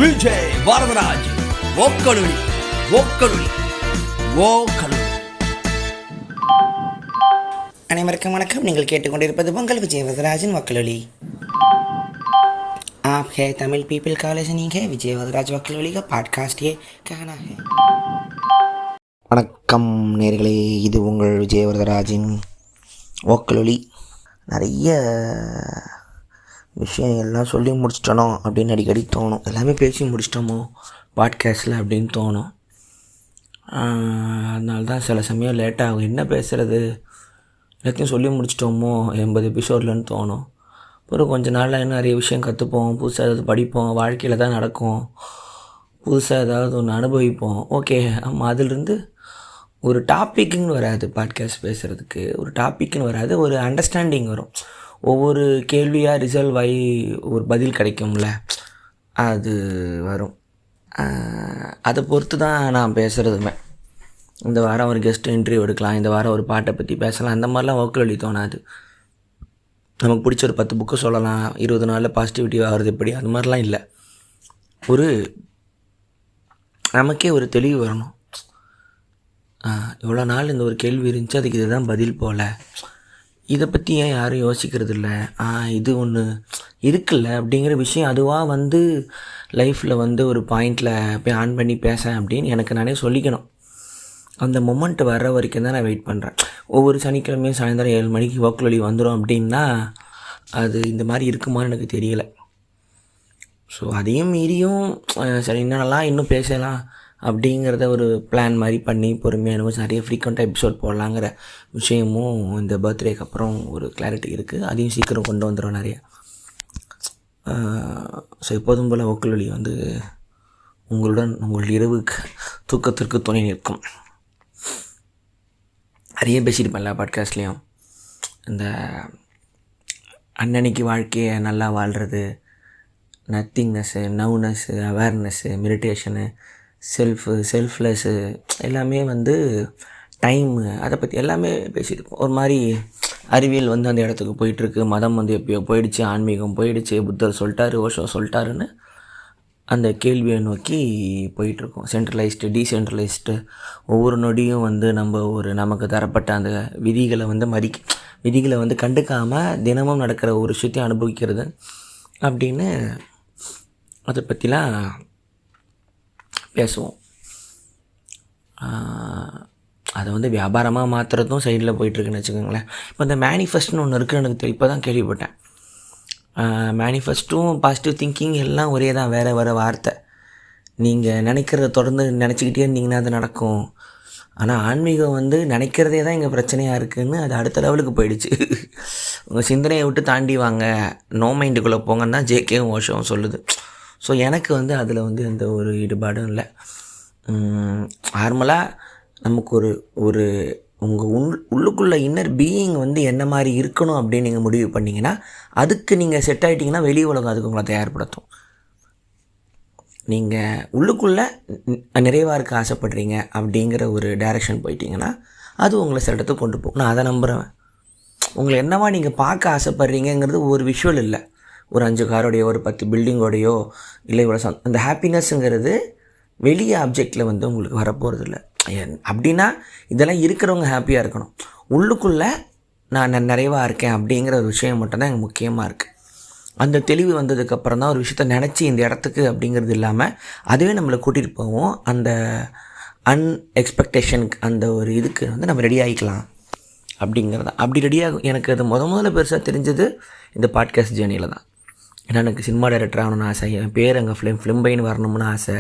விஜய் வரதராஜ் ஓக்கலுளி ஓக்கலுளி ஓக்கலுளி. அனைவருக்கும் வணக்கம். நீங்கள் கேட்டுக்கொண்டிருப்பது உங்கள் விஜய் வரதராஜின் वक्लुली। आप है तमिल पीपल का लिसनिंग है विजय வரதராஜ் वक्लुली का पॉडकास्ट ये कहना है। வணக்கம் நேர்களே, இது உங்கள் விஜய் வரதராஜின் वक्लुली। நிறைய விஷயங்கள்லாம் சொல்லி முடிச்சிட்டனோ அப்படின்னு அடிக்கடி தோணும். எல்லாமே பேசி முடிச்சிட்டோமோ பாட்காஸ்ட்டில் அப்படின்னு தோணும். அதனால தான் சில சமயம் லேட்டாகும். என்ன பேசுகிறது, எல்லாத்தையும் சொல்லி முடிச்சிட்டோமோ 80 எபிசோட்லன்னு தோணும். அப்புறம் கொஞ்ச நாளில் நிறைய விஷயம் கற்றுப்போம், புதுசாக ஏதாவது படிப்போம், வாழ்க்கையில் தான் நடக்கும், புதுசாக ஏதாவது ஒன்று அனுபவிப்போம். ஓகே, ஆமாம், அதிலிருந்து ஒரு டாப்பிக்குன்னு வராது. பாட்காஸ்ட் பேசுகிறதுக்கு ஒரு டாப்பிக்குன்னு வராது, ஒரு அண்டர்ஸ்டாண்டிங் வரும். ஒவ்வொரு கேள்வியாக ரிசல்வ் ஆகி ஒரு பதில் கிடைக்கும்ல, அது வரும். அதை பொறுத்து தான் நான் பேசுகிறதுமே. இந்த வாரம் ஒரு கெஸ்ட் இன்டர்வியூ எடுக்கலாம், இந்த வாரம் ஒரு பாட்டை பற்றி பேசலாம், அந்த மாதிரிலாம் வக்லொலி தோணாது. நமக்கு பிடிச்ச ஒரு 10 புக்கு சொல்லலாம், 20 நாளில் பாசிட்டிவிட்டி ஆகிறது எப்படி, அது மாதிரிலாம் இல்லை. ஒரு நமக்கே ஒரு தெளிவு வரணும். இவ்வளோ நாள் இந்த ஒரு கேள்வி இருந்துச்சு, அதுக்கு இதுதான் பதில் போல், இதை பற்றி ஏன் யாரும் யோசிக்கிறது இல்லை, இது ஒன்று இருக்குல்ல அப்படிங்கிற விஷயம் அதுவாக லைஃப்பில் ஒரு பாயிண்டில் போய் ஆன் பண்ணி பேசேன் அப்படின்னு எனக்கு நானே சொல்லிக்கணும். அந்த மொமெண்ட் வர்ற வரைக்கும் தான் நான் வெயிட் பண்ணுறேன். ஒவ்வொரு சனிக்கிழமையும் சாயந்தரம் 7 மணிக்கு வக்லொலி வந்துடும் அப்படின்னா அது இந்த மாதிரி இருக்குமான்னு எனக்கு தெரியலை. ஸோ அதையும் மீறியும் சரி என்னென்னலாம் இன்னும் பேசலாம் அப்படிங்கிறத ஒரு பிளான் மாதிரி பண்ணி பொறுமையாக நிறைய ஃப்ரீக்வெண்ட்டாக எபிசோட் போடலாங்கிற விஷயமும் இந்த பர்த்டேக்கு அப்புறம் ஒரு கிளாரிட்டி இருக்குது. அதையும் சீக்கிரம் கொண்டு வந்துடும் நிறைய. ஸோ எப்போதும் போல் வக்லொலி உங்களுடன் உங்கள் இரவுக்கு தூக்கத்திற்கு துணை நிற்கும். நிறைய பேசியிருப்பேன் எல்லா பாட்காஸ்ட்லேயும். இந்த அன்னன்னைக்கு வாழ்க்கையை நல்லா வாழ்கிறது, நத்திங்னஸ்ஸு, நவ்னஸ்ஸு, அவேர்னஸ்ஸு, மெடிடேஷனு, செல்ஃப்லெஸ்ஸு, எல்லாமே டைமு, அதை பற்றி எல்லாமே பேசியிருப்போம். ஒரு மாதிரி அறிவியல் அந்த இடத்துக்கு போயிட்டுருக்கு, மதம் எப்பயோ போயிடுச்சு, ஆன்மீகம் போயிடுச்சு, புத்தர் சொல்லிட்டாரு, ஓஷோ சொல்லிட்டாருன்னு அந்த கேள்வியை நோக்கி போயிட்டுருக்கோம். சென்ட்ரலைஸ்டு, டீசென்ட்ரலைஸ்டு, ஒவ்வொரு நொடியும் நம்ம நமக்கு தரப்பட்ட அந்த விதிகளை கண்டுக்காமல் தினமும் நடக்கிற ஒரு விஷயத்தையும் அனுபவிக்கிறது அப்படின்னு அதை பற்றிலாம் பேசுவோம். அதை வியாபாரமாக மாற்றுறதும் சைடில் போயிட்டுருக்குன்னு வச்சுக்கோங்களேன். இப்போ இந்த மேனிஃபெஸ்ட்னு ஒன்று இருக்குன்னு எனக்கு இப்போ தான் கேள்விப்பட்டேன். மேனிஃபெஸ்ட்டும் பாசிட்டிவ் திங்கிங் எல்லாம் ஒரே தான், வேறு வேறு வார்த்தை. நீங்கள் நினைக்கிறத தொடர்ந்து நினச்சிக்கிட்டே இருந்தீங்கன்னா அது நடக்கும். ஆனால் ஆன்மீகம் நினைக்கிறதே தான் இங்கே பிரச்சனையாக இருக்குதுன்னு அது அடுத்த லெவலுக்கு போயிடுச்சு. உங்கள் சிந்தனையை விட்டு தாண்டி வாங்க, நோ மைண்டுக்குள்ளே போங்கன்னு தான் ஜேகேவும் ஓஷோவும் சொல்லுது. ஸோ எனக்கு அதில் எந்த ஒரு ஈடுபாடும் இல்லை. நார்மலாக நமக்கு ஒரு உங்கள் உள்ளுக்குள்ளே இன்னர் பீயிங் என்ன மாதிரி இருக்கணும் அப்படின்னு நீங்கள் முடிவு பண்ணிங்கன்னா, அதுக்கு நீங்கள் செட் ஆகிட்டிங்கன்னா வெளி உலகம் அதுக்கு உங்களை தயார்படுத்தும். நீங்கள் உள்ளுக்குள்ளே நிறைவாக இருக்க ஆசைப்படுறீங்க அப்படிங்கிற ஒரு டைரெக்ஷன் போயிட்டீங்கன்னா அது உங்களை சில இடத்துக்கு கொண்டு போகும். நான் அதை நம்புகிறேன். உங்களை என்னவா நீங்கள் பார்க்க ஆசைப்படுறீங்கிறது ஒரு விஷுவல் இல்லை, ஒரு 5 காரோடையோ ஒரு 10 பில்டிங்கோடையோ இல்லை இவ்வளோ அந்த ஹாப்பினஸ்ஸுங்கிறது வெளியே ஆப்ஜெக்டில் உங்களுக்கு வரப்போகிறது இல்லை. அப்படின்னா இதெல்லாம் இருக்கிறவங்க ஹாப்பியாக இருக்கணும். உள்ளுக்குள்ளே நான் நிறைவாக இருக்கேன் அப்படிங்கிற ஒரு விஷயம் மட்டும்தான் எனக்கு முக்கியமாக இருக்குது. அந்த தெளிவு வந்ததுக்கப்புறம் தான் ஒரு விஷயத்த நினச்சி இந்த இடத்துக்கு அப்படிங்கிறது இல்லாமல் அதுவே நம்மளை கூட்டிகிட்டு போவோம். அந்த அன்எக்ஸ்பெக்டேஷனுக்கு அந்த ஒரு இதுக்கு நம்ம ரெடி ஆகிக்கலாம் அப்படிங்கிறதான். அப்படி ரெடியாகும் எனக்கு அது முதல்ல பெருசாக தெரிஞ்சது இந்த பாட்காஸ்ட் ஜேர்னியில் தான். ஏன்னா எனக்கு சினிமா டைரக்டர் ஆகணும்னு ஆசை, என் பேர் அங்கே ஃபிலிம்பைன்னு வரணும்னு ஆசை.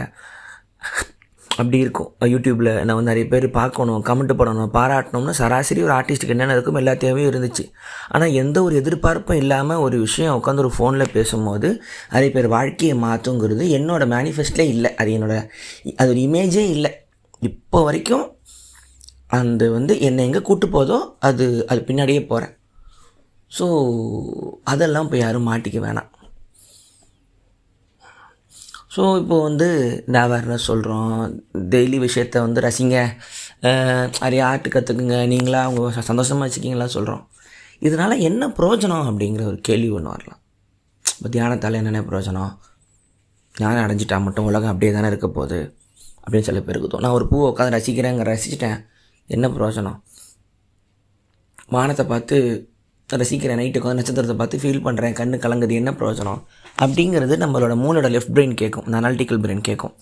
அப்படி இருக்கும். யூடியூப்பில் நான் நிறைய பேர் பார்க்கணும், கமெண்ட் பண்ணணும், பாராட்டணும்னு சராசரி ஒரு ஆர்டிஸ்ட்டுக்கு என்னென்ன இருக்கும் எல்லா தேவையும் இருந்துச்சு. ஆனால் எந்த ஒரு எதிர்பார்ப்பும் இல்லாமல் ஒரு விஷயம் உட்காந்து ஒரு ஃபோனில் பேசும்போது நிறைய பேர் வாழ்க்கையை மாற்றுங்கிறது என்னோடய மேனிஃபெஸ்ட்லேயே இல்லை. அது ஒரு இமேஜே இல்லை இப்போ வரைக்கும். அந்த என்னை எங்கே கூட்டு போதோ அது பின்னாடியே போகிறேன். ஸோ அதெல்லாம் இப்போ யாரும் மாட்டிக்க வேணாம். ஸோ இப்போது இந்த அவேர்னஸ் சொல்கிறோம், டெய்லி விஷயத்த ரசிங்க, நிறைய ஆர்ட் கற்றுக்குங்க, நீங்களாக அவங்க சந்தோஷமாக வச்சுக்கிங்களா சொல்கிறோம். இதனால் என்ன பிரயோஜனம் அப்படிங்கிற ஒரு கேள்வி ஒன்று வரலாம். இப்போ தியானத்தால் என்னென்ன பிரயோஜனம், ஞானம் அடைஞ்சிட்டா மட்டும் உலகம் அப்படியே தானே இருக்க போகுது அப்படின்னு சில பேருக்கு தோணும். நான் ஒரு பூவை உட்காந்து ரசிச்சிட்டேன், என்ன பிரயோஜனம்? வானத்தை பார்த்து ரசிக்கிறேன், நைட்டுக்கு வந்து நட்சத்திரத்தை பார்த்து ஃபீல் பண்ணுறேன், கண்ணு கலங்குது, என்ன பிரயோஜனம்? அப்படிங்கிறது நம்மளோட மூளோட லெஃப்ட் பிரெயின் கேட்கும், அனாலிட்டிக்கல் பிரெயின் கேட்கும்.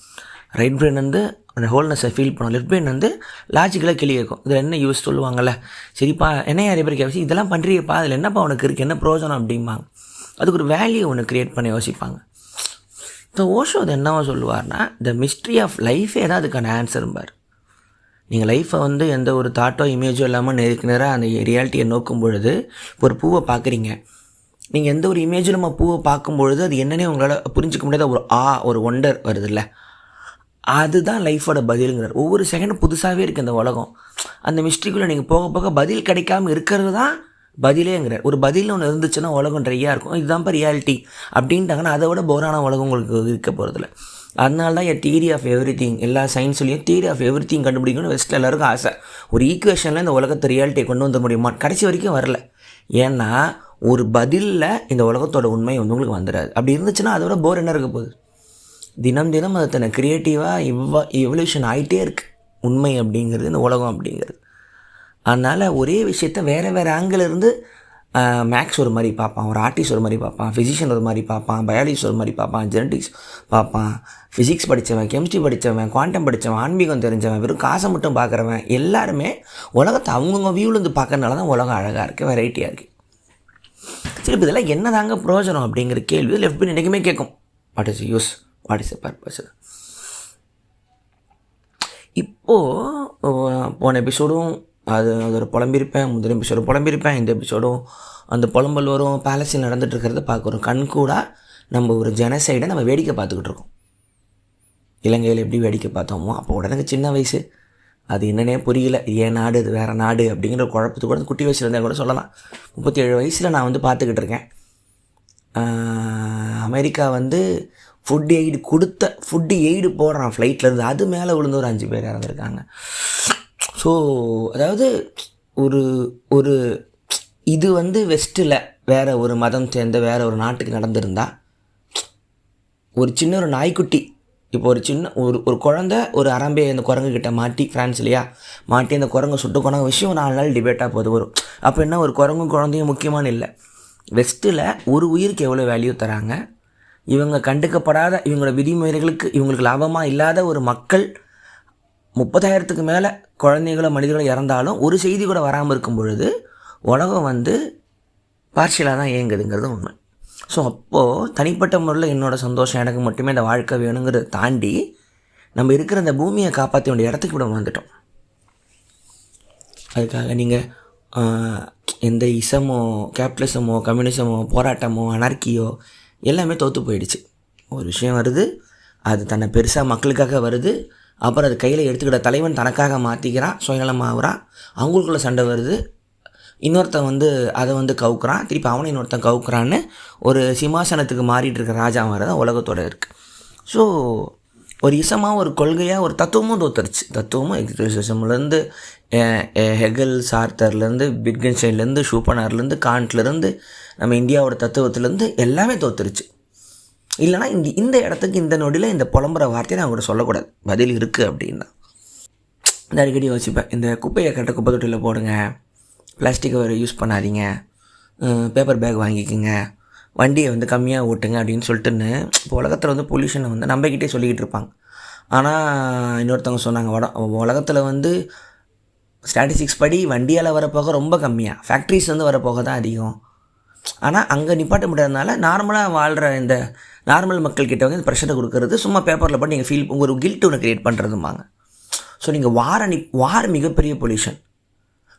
ரைட் பிரெயின் வந்து அந்த ஹோல்னஸை ஃபீல் பண்ணும், லெஃப்ட் பிரெயின் வந்து லாஜிக்கலாக கேள்வி கேட்கும். இதில் என்ன யூஸ் சொல்லுவாங்கள்ல, சரிப்பா என்ன நிறைய பேர் கேட்க இதெல்லாம் பண்ணுறியப்பா, அதில் என்னப்பா உனக்கு இருக்குது, என்ன பிரயோஜனம் அப்படிம்பாங்க. அதுக்கு ஒரு வேல்யூ ஒன்று க்ரியேட் பண்ணி யோசிப்பாங்க. இப்போ ஓஷோ அது என்னவோ சொல்லுவார்னா, த மிஸ்ட்ரி ஆஃப் லைஃபே தான் அதுக்கான ஆன்சரும்பார். நீங்கள் லைஃப்பை வந்து எந்த ஒரு தாட்டோ இமேஜோ இல்லாமல் நேருக்கு நேராக அந்த ரியாலிட்டியை நோக்கும் பொழுது, இப்போ ஒரு பூவை பார்க்குறீங்க, நீங்கள் எந்த ஒரு இமேஜும் நம்ம பூவை பார்க்கும்பொழுது அது என்னன்னே உங்களால் புரிஞ்சிக்க முடியாத ஒரு ஒண்டர் வருதுல்ல, அதுதான் லைஃபோட பதிலுங்கிறார். ஒவ்வொரு செகண்டும் புதுசாகவே இருக்குது இந்த உலகம். அந்த மிஸ்ட்ரிக்குள்ளே நீங்கள் போக போக பதில் கிடைக்காமல் இருக்கிறது தான் பதிலேங்கிறார். ஒரு பதில் ஒன்று இருந்துச்சுன்னா உலகம் ட்ரையாக இருக்கும், இதுதான் இப்போ ரியாலிட்டி அப்படின்ட்டாங்கன்னா அதை விட போரான உலகம் உங்களுக்கு இருக்க போகிறதில்ல. அதனால தான் தியரி ஆஃப் எவ்ரி திங், எல்லா சயின்ஸ்லேயும் தியரி ஆஃப் எவ்ரி திங் கண்டுபிடிக்கணும்னு வெஸ்ட்டில் எல்லாருக்கும் ஆசை. ஒரு ஈக்குவேஷனில் இந்த உலகத்தை ரியாலிட்டியை கொண்டு வந்த முடியுமா? கடைசி வரைக்கும் வரல. ஏன்னா ஒரு பதிலில் இந்த உலகத்தோட உண்மை வந்து உங்களுக்கு வந்துடாது. அப்படி இருந்துச்சுன்னா அதோட போர் என்ன இருக்க போகுது? தினம் தினம் அது தன்னை க்ரியேட்டிவாக எவல்யூஷன் ஆகிட்டே இருக்குது உண்மை அப்படிங்கிறது, இந்த உலகம் அப்படிங்கிறது. அதனால் ஒரே விஷயத்த வேறு வேறு ஆங்கிள் இருந்து மேக்ஸ் ஒரு மாதிரி பார்ப்பான், ஒரு ஆர்டிஸ்ட் ஒரு மாதிரி பார்ப்பான், ஃபிசிஷியன் ஒரு மாதிரி பார்ப்பான், பயாலஜிஸ்ட் ஒரு மாதிரி பார்ப்பான், ஜெனட்டிக்ஸ் பார்ப்பான், ஃபிசிக்ஸ் படித்தவன், கெமிஸ்ட்ரி படித்தவன், குவாண்டம் படித்தவன், ஆன்மீகம் தெரிஞ்சவன், வெறும் காசை மட்டும் பார்க்குறவன், எல்லாருமே உலகத்தை அவங்கவுங்க வியூலேருந்து பார்க்கறதுனால தான் உலகம் அழகாக இருக்குது, வெரைட்டியாக இருக்குது. சரி, இப்போ இதெல்லாம் என்ன தாங்க பிரயோஜனம் அப்படிங்கிற கேள்வி லெஃப்ட் பிரெயின் என்றைக்குமே கேட்கும். What is use, what is a purpose? இப்போது போன எபிசோடும் அதோட புலம்பிருப்பேன், முதல் எபிசோடும் புலம்பிருப்பேன், இந்த எபிசோடும் அந்த புலம்பல் வரும். பேலஸில் நடந்துகிட்ருக்கிறத பார்க்குறோம். கண்கூடாக நம்ம ஒரு ஜெனசைடை நம்ம வேடிக்கை பார்த்துக்கிட்டு இருக்கோம். இலங்கையில் எப்படி வேடிக்கை பார்த்தோமோ அப்போ உடனே சின்ன வயசு, அது என்னன்னே புரியல, ஏன் நாடு அது வேறு நாடு அப்படிங்கிற குழப்பத்துக்கு கூட குட்டி வயசில் இருந்தால் கூட சொல்லலாம். 37 வயசில் நான் வந்து பார்த்துக்கிட்டு இருக்கேன். அமெரிக்கா வந்து ஃபுட்டு எய்டு போடுறான் ஃப்ளைட்லேருந்து, அது மேலே விழுந்து ஒரு 5 பேர் இறந்துருக்காங்க. ஸோ அதாவது ஒரு இது வந்து வெஸ்ட்டில் வேறு ஒரு மதம் சேர்ந்த வேறு ஒரு நாட்டுக்கு நடந்திருந்தால், ஒரு சின்ன ஒரு நாய்க்குட்டி, இப்போ ஒரு சின்ன ஒரு குழந்தை ஒரு அரம்பே அந்த குரங்குக்கிட்ட மாட்டி, ஃப்ரான்ஸ்லையா மாட்டி அந்த குரங்கு சுட்டு குரங்கு விஷயம் 4 நாள் டிபேட்டாக போது வரும். அப்போ என்ன, ஒரு குரங்கும் குழந்தையும் முக்கியமான இல்லை. வெஸ்ட்டில் ஒரு உயிருக்கு எவ்வளோ வேல்யூ தராங்க, இவங்க கண்டுக்கப்படாத இவங்களோட விதிமுறைகளுக்கு இவங்களுக்கு லாபமாக இல்லாத ஒரு மக்கள் 30,000க்கு மேலே குழந்தைகளோ மனிதர்களோ இறந்தாலும் ஒரு செய்தி கூட வராமல் இருக்கும் பொழுது உலகம் வந்து பார்ஷியலாக தான் இயங்குதுங்கிறது உண்மை. ஸோ அப்போது தனிப்பட்ட முறையில் என்னோடய சந்தோஷம் எனக்கு மட்டுமே இந்த வாழ்க்கை வேணுங்கிறத தாண்டி நம்ம இருக்கிற இந்த பூமியை காப்பாற்ற வேண்டிய இடத்துக்கு கூட வந்துட்டோம். அதுக்காக நீங்கள் எந்த இசமோ கேபிட்டலிசமோ கம்யூனிசமோ போராட்டமோ அனார்க்கியோ எல்லாமே தோற்று போயிடுச்சு. ஒரு விஷயம் வருது, அது தன்னை பெருசாக மக்களுக்காக வருது, அப்புறம் அது கையில் எடுத்துக்கிட்ட தலைவன் தனக்காக மாற்றிக்கிறான், சுயநலமாகறான், அவங்களுக்குள்ள சண்டை வருது, இன்னொருத்தன் வந்து அதை வந்து கவுக்குறான், திருப்பி அவனை இன்னொருத்தன் கவுக்குறான்னு ஒரு சிம்மாசனத்துக்கு மாறிட்டு இருக்கிற ராஜா மாதிரி தான் உலகத்தோடு இருக்குது. ஸோ ஒரு இசமாக ஒரு கொள்கையாக ஒரு தத்துவமும் தோற்றுருச்சு. தத்துவமும் எக்ஸிஸ்டன்ஸ்லேருந்து ஹெகல் சார்த்தர்லேருந்து விட்கன்ஸ்டைன்லேருந்து ஷூப்பனர்லேருந்து காண்ட்லேருந்து நம்ம இந்தியாவோட தத்துவத்துலேருந்து எல்லாமே தோற்றுருச்சு. இல்லைனா இந்த இடத்துக்கு இந்த நொடியில் இந்த புலம்புற வார்த்தையை நான் கூட சொல்லக்கூடாது, பதில் இருக்குது அப்படின்னா. இந்த அடிக்கடி யோசிப்பேன், இந்த குப்பையை கரெக்டாக குப்பை தொட்டியில் போடுங்க, பிளாஸ்டிக்கை யூஸ் பண்ணாதீங்க, பேப்பர் பேக் வாங்கிக்கோங்க, வண்டியை வந்து கம்மியாக ஓட்டுங்க அப்படின்னு சொல்லிட்டுன்னு இப்போ உலகத்தில் வந்து பொல்யூஷனை வந்து நம்மக்கிட்டே சொல்லிக்கிட்டு இருப்பாங்க. ஆனால் இன்னொருத்தவங்க சொன்னாங்க, உலகத்தில் வந்து ஸ்டாட்டிஸ்டிக்ஸ் படி வண்டியால் வரப்போக ரொம்ப கம்மியாக, ஃபேக்ட்ரிஸ் வந்து வரப்போக தான் அதிகம். ஆனால் அங்கே நிப்பாட்ட முடியாதனால நார்மலாக வாழ்கிற இந்த நார்மல் மக்கள்கிட்ட வந்து இந்த ப்ரெஷரை கொடுக்கறது, சும்மா பேப்பரில் போட்டு நீங்கள் ஃபீல் ஒரு கில்ட் ஒன்று க்ரியேட் பண்ணுறதுமாங்க. ஸோ நீங்கள் வார் மிகப்பெரிய பொல்யூஷன்,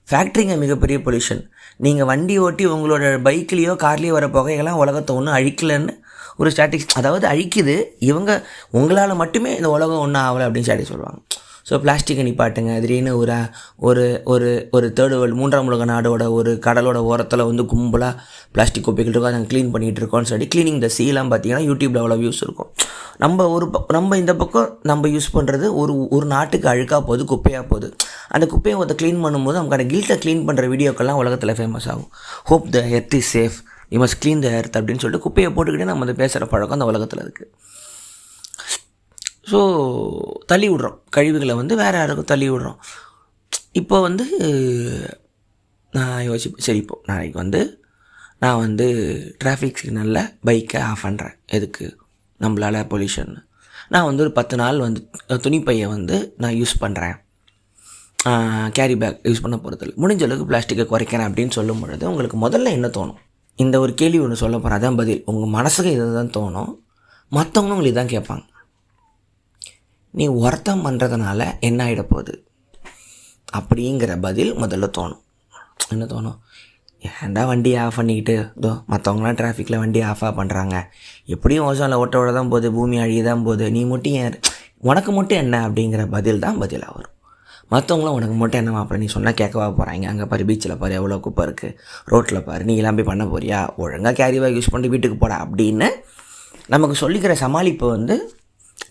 ஃபேக்ட்ரிங்க மிகப்பெரிய பொல்யூஷன். நீங்கள் வண்டி ஓட்டி உங்களோட பைக்லேயோ கார்லேயோ வர புகையெல்லாம் உலகத்தை ஒன்றும் அழிக்கலைன்னு ஒரு ஸ்டாட்டிக்ஸ், அதாவது அழிக்குது, இவங்க உங்களால் மட்டுமே இந்த உலகம் ஒன்றும் ஆகலை அப்படின்னு ஸ்டாட்டிக்ஸ் சொல்லுவாங்க. ஸோ பிளாஸ்டிக்கை நிப்பாட்டுங்க, திடீர்னு ஒரு ஒரு ஒரு தேர்டு வேர்ல்டு 3ஆம் உலக நாடோட ஒரு கடலோட ஓரத்தில் வந்து கும்பலாக பிளாஸ்டிக் குப்பைகள் இருக்கும், அதை க்ளீன் பண்ணிகிட்டு இருக்கோம்னு சொல்லி க்ளீனிங் த சீலாம் பார்த்தீங்கன்னா யூடியூப்பில் அவ்வளோ வியூஸ் இருக்கும். நம்ம இந்த பக்கம் நம்ம யூஸ் பண்ணுறது ஒரு நாட்டுக்கு அழுக்காக போகுது, குப்பையாக போகுது. அந்த குப்பையை ஒருத்த க்ளீன் பண்ணும்போது நமக்கான கில்ட்டை க்ளீன் பண்ணுற வீடியோக்கெல்லாம் உலகத்தில் ஃபேமஸ் ஆகும். Hope the earth is safe, you must clean the earth அப்படின்னு சொல்லிட்டு குப்பையை போட்டுக்கிட்டே நம்ம அதை பேசுகிற பழக்கம் அந்த உலகத்தில் இருக்குது. ஸோ தள்ளி விட்றோம், கழிவுகளை வந்து வேறு யாருக்கும் தள்ளி விட்றோம். இப்போ வந்து நான் யோசிப்பேன், சரி இப்போது நாளைக்கு வந்து நான் வந்து டிராஃபிக் சிக்னலில் பைக்கை ஆஃப் பண்ணுறேன், எதுக்கு, நம்மளால் பொல்யூஷன். நான் வந்து ஒரு 10 நாள் வந்து துணிப்பையை வந்து நான் யூஸ் பண்ணுறேன், கேரி பேக் யூஸ் பண்ண போகிறதில்ல, முடிஞ்ச அளவுக்கு பிளாஸ்டிக்கை குறைக்கிறேன் அப்படின்னு சொல்லும் பொழுது உங்களுக்கு முதல்ல என்ன தோணும்? இந்த ஒரு கேள்வி ஒன்று சொல்ல போகிறேன், அதான் பதில். உங்கள் மனசுக்கு இது தான் தோணும், மற்றவங்களும் உங்களுக்கு தான் கேட்பாங்க. நீ ஒருத்தம் பண்ணுறதுனால என்ன ஆகிட போகுது அப்படிங்கிற பதில் முதல்ல தோணும். என்ன தோணும்? ஏன்டா வண்டியை ஆஃப் பண்ணிக்கிட்டு இதோ மற்றவங்களாம் டிராஃபிக்கில் வண்டியை ஆஃபாக பண்ணுறாங்க, எப்படியும் ஓசோனில் ஓட்ட தான் போகுது, பூமி அழிய தான் போகுது, நீ மட்டும் ஏன், உனக்கு மட்டும் என்ன அப்படிங்கிற பதில் தான் பதிலாக வரும். மற்றவங்களும் உனக்கு மட்டும் என்ன மாப்பிள்ள, நீ சொன்னால் கேட்கவா போகிறாங்க, அங்கே பாரு பீச்சில் பாரு எவ்வளோ குப்பை இருக்குது, ரோட்டில் பாரு, நீ எல்லாம் போய் பண்ண போறியா, ஒழுங்காக கேரி பேக் யூஸ் பண்ணிட்டு வீட்டுக்கு போடா அப்படின்னு நமக்கு சொல்லிக்கிற சமாளிப்பு வந்து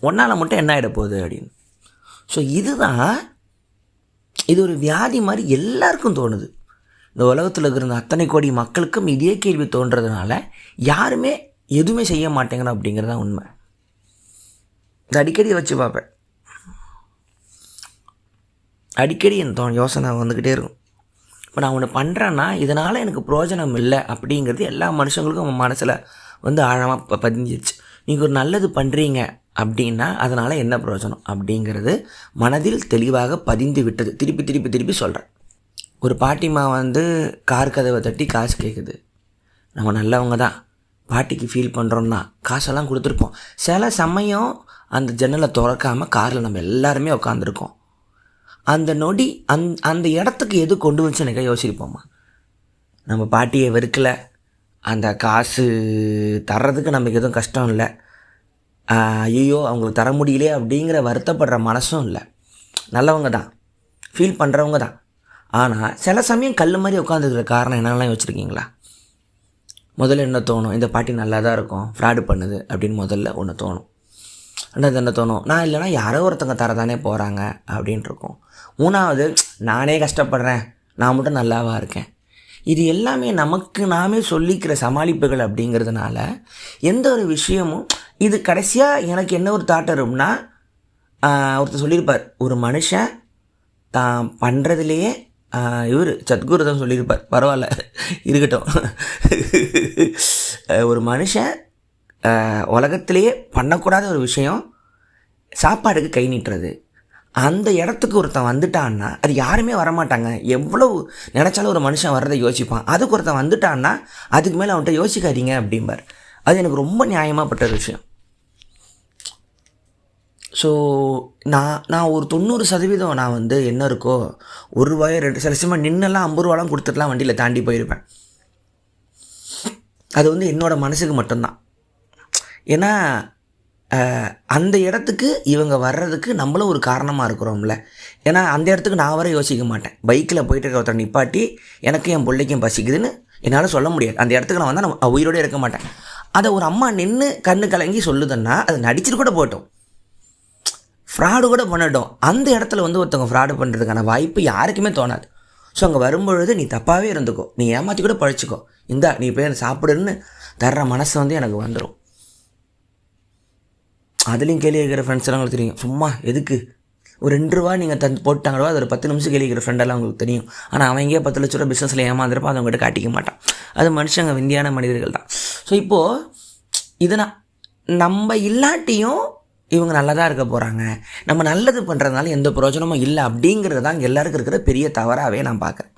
ஒன்றால் மட்டும் என்ன ஆகிட போகுது அப்படின்னு. ஸோ இது ஒரு வியாதி மாதிரி எல்லாருக்கும் தோணுது. இந்த உலகத்தில் இருக்கிற அத்தனை கோடி மக்களுக்கும் இதே கேள்வி தோன்றதுனால யாருமே எதுவுமே செய்ய மாட்டேங்கிறோம் அப்படிங்கிறது தான் உண்மை. இது அடிக்கடி வச்சு பார்ப்பேன், அடிக்கடி என் யோசனை வந்துக்கிட்டே இருக்கும். இப்போ நான் ஒன்று பண்ணுறேன்னா இதனால் எனக்கு பிரயோஜனம் இல்லை அப்படிங்கிறது எல்லா மனுஷங்களுக்கும் மனசில் வந்து ஆழமாக பதிஞ்சிருச்சு. நீங்கள் ஒரு நல்லது பண்ணுறீங்க அப்படின்னா அதனால் என்ன பிரயோஜனம் அப்படிங்கிறது மனதில் தெளிவாக பதிந்து விட்டது. திருப்பி திருப்பி திருப்பி சொல்கிறேன். ஒரு பாட்டிமா வந்து கார் கதவை தட்டி காசு கேட்குது. நம்ம நல்லவங்க தான், பாட்டிக்கு ஃபீல் பண்ணுறோன்னா காசெல்லாம் கொடுத்துருப்போம். சில சமயம் அந்த ஜன்னலை திறக்காமல் காரில் நம்ம எல்லாருமே உட்காந்துருக்கோம். அந்த நொடி அந்த இடத்துக்கு எது கொண்டு வந்துச்சு எனக்கு யோசிப்போம்மா. நம்ம பாட்டியை வெறுக்கலை, அந்த காசு தர்றதுக்கு நமக்கு எதுவும் கஷ்டம் இல்லை, ஐயோ அவங்களுக்கு தர முடியலையே அப்படிங்கிற வருத்தப்படுற மனசும் இல்லை. நல்லவங்க தான், ஃபீல் பண்ணுறவங்க தான். ஆனால் சில சமயம் கல் மாதிரி உட்காந்துருக்கிற காரணம் என்னெல்லாம் யோசிச்சிருக்கீங்களா? முதல்ல என்ன தோணும்? இந்த பாட்டி நல்லா தான் இருக்கும், ஃப்ராடு பண்ணுது அப்படின்னு முதல்ல ஒன்று தோணும். ரெண்டாவது என்ன தோணும்? நான் இல்லைனா யாரோ ஒருத்தங்க தரதானே போகிறாங்க அப்படின்ட்டு இருக்கும். மூணாவது, நானே கஷ்டப்படுறேன், நான் மட்டும் நல்லாவா இருக்கேன். இது எல்லாமே நமக்கு நாமே சொல்லிக்கிற சமாளிப்புகள் அப்படிங்கிறதுனால எந்த ஒரு விஷயமும் இது கடைசியாக எனக்கு என்ன ஒரு தாட் வரும்னா, ஒருத்தர் சொல்லியிருப்பார், ஒரு மனுஷன் தான் பண்ணுறதுலையே இவர் சத்குரு தான் சொல்லியிருப்பார், பரவாயில்ல இருக்கட்டும். ஒரு மனுஷன் உலகத்திலேயே பண்ணக்கூடாத ஒரு விஷயம் சாப்பாடுக்கு கை நீட்டுறது. அந்த இடத்துக்கு ஒருத்தன் வந்துட்டான்னா அது யாருமே வரமாட்டாங்க. எவ்வளவு நினச்சாலும் ஒரு மனுஷன் வர்றதை யோசிப்பான். அதுக்கு ஒருத்தன் வந்துட்டான்னா அதுக்கு மேலே அவன்கிட்ட யோசிக்காதீங்க அப்படிம்பார். அது எனக்கு ரொம்ப நியாயமாகப்பட்ட விஷயம். ஸோ நான் ஒரு 90% நான் வந்து என்ன இருக்கோ ₹1 2 சில சமயம் நின்னெல்லாம் ₹50 கொடுத்துட்டுலாம் வண்டியில் தாண்டி போயிருப்பேன். அது வந்து என்னோடய மனசுக்கு மட்டும்தான். ஏன்னா அந்த இடத்துக்கு இவங்க வர்றதுக்கு நம்மளும் ஒரு காரணமாக இருக்கிறோம்ல. ஏன்னா அந்த இடத்துக்கு நான் வர யோசிக்க மாட்டேன். பைக்கில் போயிட்டு இருக்க ஒருத்தர் நிப்பாட்டி எனக்கும் என் பிள்ளைக்கும் பசிக்குதுன்னு என்னால் சொல்ல முடியாது. அந்த இடத்துக்கு நான் வந்தால் நான் உயிரோடு இருக்க மாட்டேன். அதை ஒரு அம்மா நின்று கண்ணு கலங்கி சொல்லுதுன்னா அது நடிச்சுட்டு கூட போட்டோம், ஃப்ராடு கூட பண்ணட்டும், அந்த இடத்துல வந்து ஒருத்தவங்க ஃப்ராடு பண்ணுறதுக்கான வாய்ப்பு யாருக்குமே தோணாது. ஸோ அங்கே வரும்பொழுது நீ தப்பாகவே இருந்துக்கோ, நீ ஏமாற்றி கூட பழிச்சிக்கோ, இந்தா நீ போய் சாப்பிடுன்னு தர்ற மனசு வந்து எனக்கு வந்துடும். அதுலேயும் கேள்வி கேட்குற ஃப்ரெண்ட்ஸ் எல்லாம் உங்களுக்கு தெரியும். சும்மா எதுக்கு ஒரு ₹2 நீங்கள் போட்டாங்க, அது ஒரு 10 நிமிஷம் கேள்வி கேட்குற ஃப்ரெண்டெல்லாம் உங்களுக்கு தெரியும். ஆனால் அவங்க எங்கேயோ 10 லட்ச ரூபா பிஸ்னஸில் ஏமாந்துருப்பா, அதை அவங்ககிட்ட காட்டிக்க மாட்டான். அது மனுஷங்க விந்தியான மனிதர்கள் தான். ஸோ இப்போது இதை நம்ம இல்லாட்டியும் இவங்க நல்லா தான் இருக்க போகிறாங்க, நம்ம நல்லது பண்ணுறதுனால எந்த பிரயோஜனமும் இல்லை அப்படிங்கிறது தான் எல்லாருக்கும் இருக்கிற பெரிய தவறாகவே நான் பார்க்குறேன்.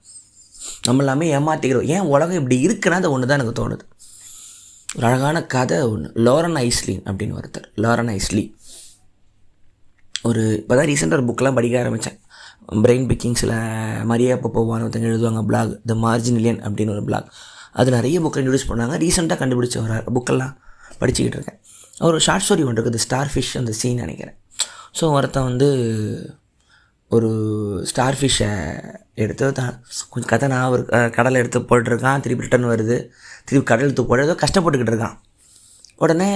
நம்ம எல்லாமே ஏமாற்றிக்கிறோம். ஏன் உலகம் இப்படி இருக்குன்னா அது ஒன்று தான் எனக்கு தோணுது. ஒரு அழகான கதை ஒன்று, லாரன் ஐஸ்லின் அப்படின்னு ஒருத்தர். லாரன் ஐஸ்லி இப்போ தான் ரீசெண்டாக ஒரு புக்கெலாம் படிக்க ஆரம்பித்தேன். பிரெயின் பிக்கிங்ஸில் மரியா போவான்னு ஒருத்தங்க எழுதுவாங்க பிளாக், த மார்ஜினிலியன் அப்படின்னு ஒரு பிளாக். அது நிறைய புக்கை இன்ட்ரடியூஸ் பண்ணாங்க. ரீசெண்டாக கண்டுபிடிச்ச ஒரு புக்கெல்லாம் படிச்சுக்கிட்டு இருக்கேன். ஒரு ஷார்ட் ஸ்டோரி ஒன்று இருக்குது, ஸ்டார் ஃபிஷ் அந்த சீன் நினைக்கிறேன். ஸோ ஒருத்தன் வந்து ஒரு ஸ்டார் ஃபிஷ்ஷை எடுத்து கொஞ்சம் கதை நான் ஒரு கடலை எடுத்து போட்டுருக்கான், திருப்பி ரிட்டன் வருது, திருப்பி கடல் எடுத்து போடுறதோ கஷ்டப்பட்டுக்கிட்டு இருக்கான். உடனே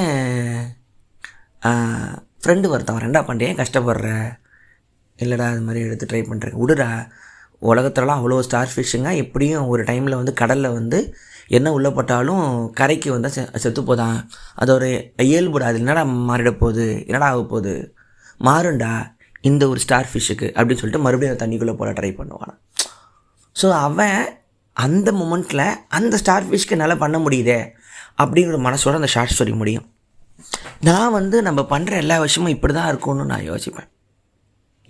ஃப்ரெண்டு ஒருத்தன், ரெண்டா பண்ணுறேன் கஷ்டப்படுற, இல்லைடா அது மாதிரி எடுத்து ட்ரை பண்ணுறேன், விடுடா, உலகத்துலலாம் அவ்வளோ ஸ்டார் ஃபிஷ்ஷுங்க, எப்படியும் ஒரு டைமில் வந்து கடலில் வந்து என்ன உள்ளே போட்டாலும் கரைக்கு வந்தால் செத்து போதான், அது ஒரு இயல்புடா, அது என்னடா மாறிட போகுது, என்னடா ஆக போகுது மாறுண்டா இந்த ஒரு ஸ்டார் ஃபிஷ்ஷுக்கு அப்படின்னு சொல்லிட்டு மறுபடியும் தண்ணிக்குள்ளே போட ட்ரை பண்ணுவான். ஸோ அவன் அந்த மொமெண்ட்டில் அந்த ஸ்டார் ஃபிஷ்க்கு என்னால் பண்ண முடியுதே அப்படிங்கிற மனசோட அந்த ஷார்ட் ஸ்டோரி முடியும். நான் நம்ம பண்ணுற எல்லா விஷயமும் இப்படி தான் இருக்கும்னு நான் யோசிப்பேன்.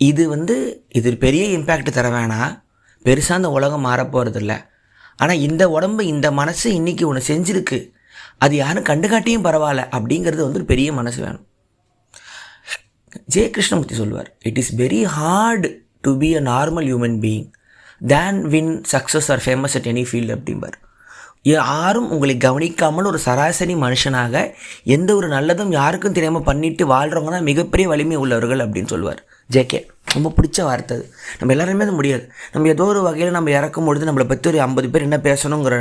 இது பெரிய இம்பேக்ட் தர வேணாம், பெருசாக அந்த உலகம் மாறப்போகிறதில்ல. ஆனால் இந்த உடம்பு இந்த மனசு இன்றைக்கி ஒன்று செஞ்சுருக்கு, அது யாரும் கண்டுகாட்டியும் பரவாயில்ல அப்படிங்கிறது ஒரு பெரிய மனசு வேணும். ஜெய கிருஷ்ணமூர்த்தி சொல்லுவார், it is very hard to be a normal human being than win success R famous at any field அப்படிம்பார். யாரும் உங்களை கவனிக்காமல் ஒரு சராசரி மனுஷனாக எந்த ஒரு நல்லதும் யாருக்கும் தெரியாமல் பண்ணிட்டு வாழ்கிறவங்க தான் மிகப்பெரிய வலிமை உள்ளவர்கள் அப்படின்னு சொல்லுவார் ஜேகே. ரொம்ப பிடிச்ச வார்த்தை அது. நம்ம எல்லாருமே அது முடியாது. நம்ம ஏதோ ஒரு வகையில் நம்ம இறக்கும் பொழுது நம்மளை பற்றி ஒரு 50 பேர் என்ன பேசணுங்கிற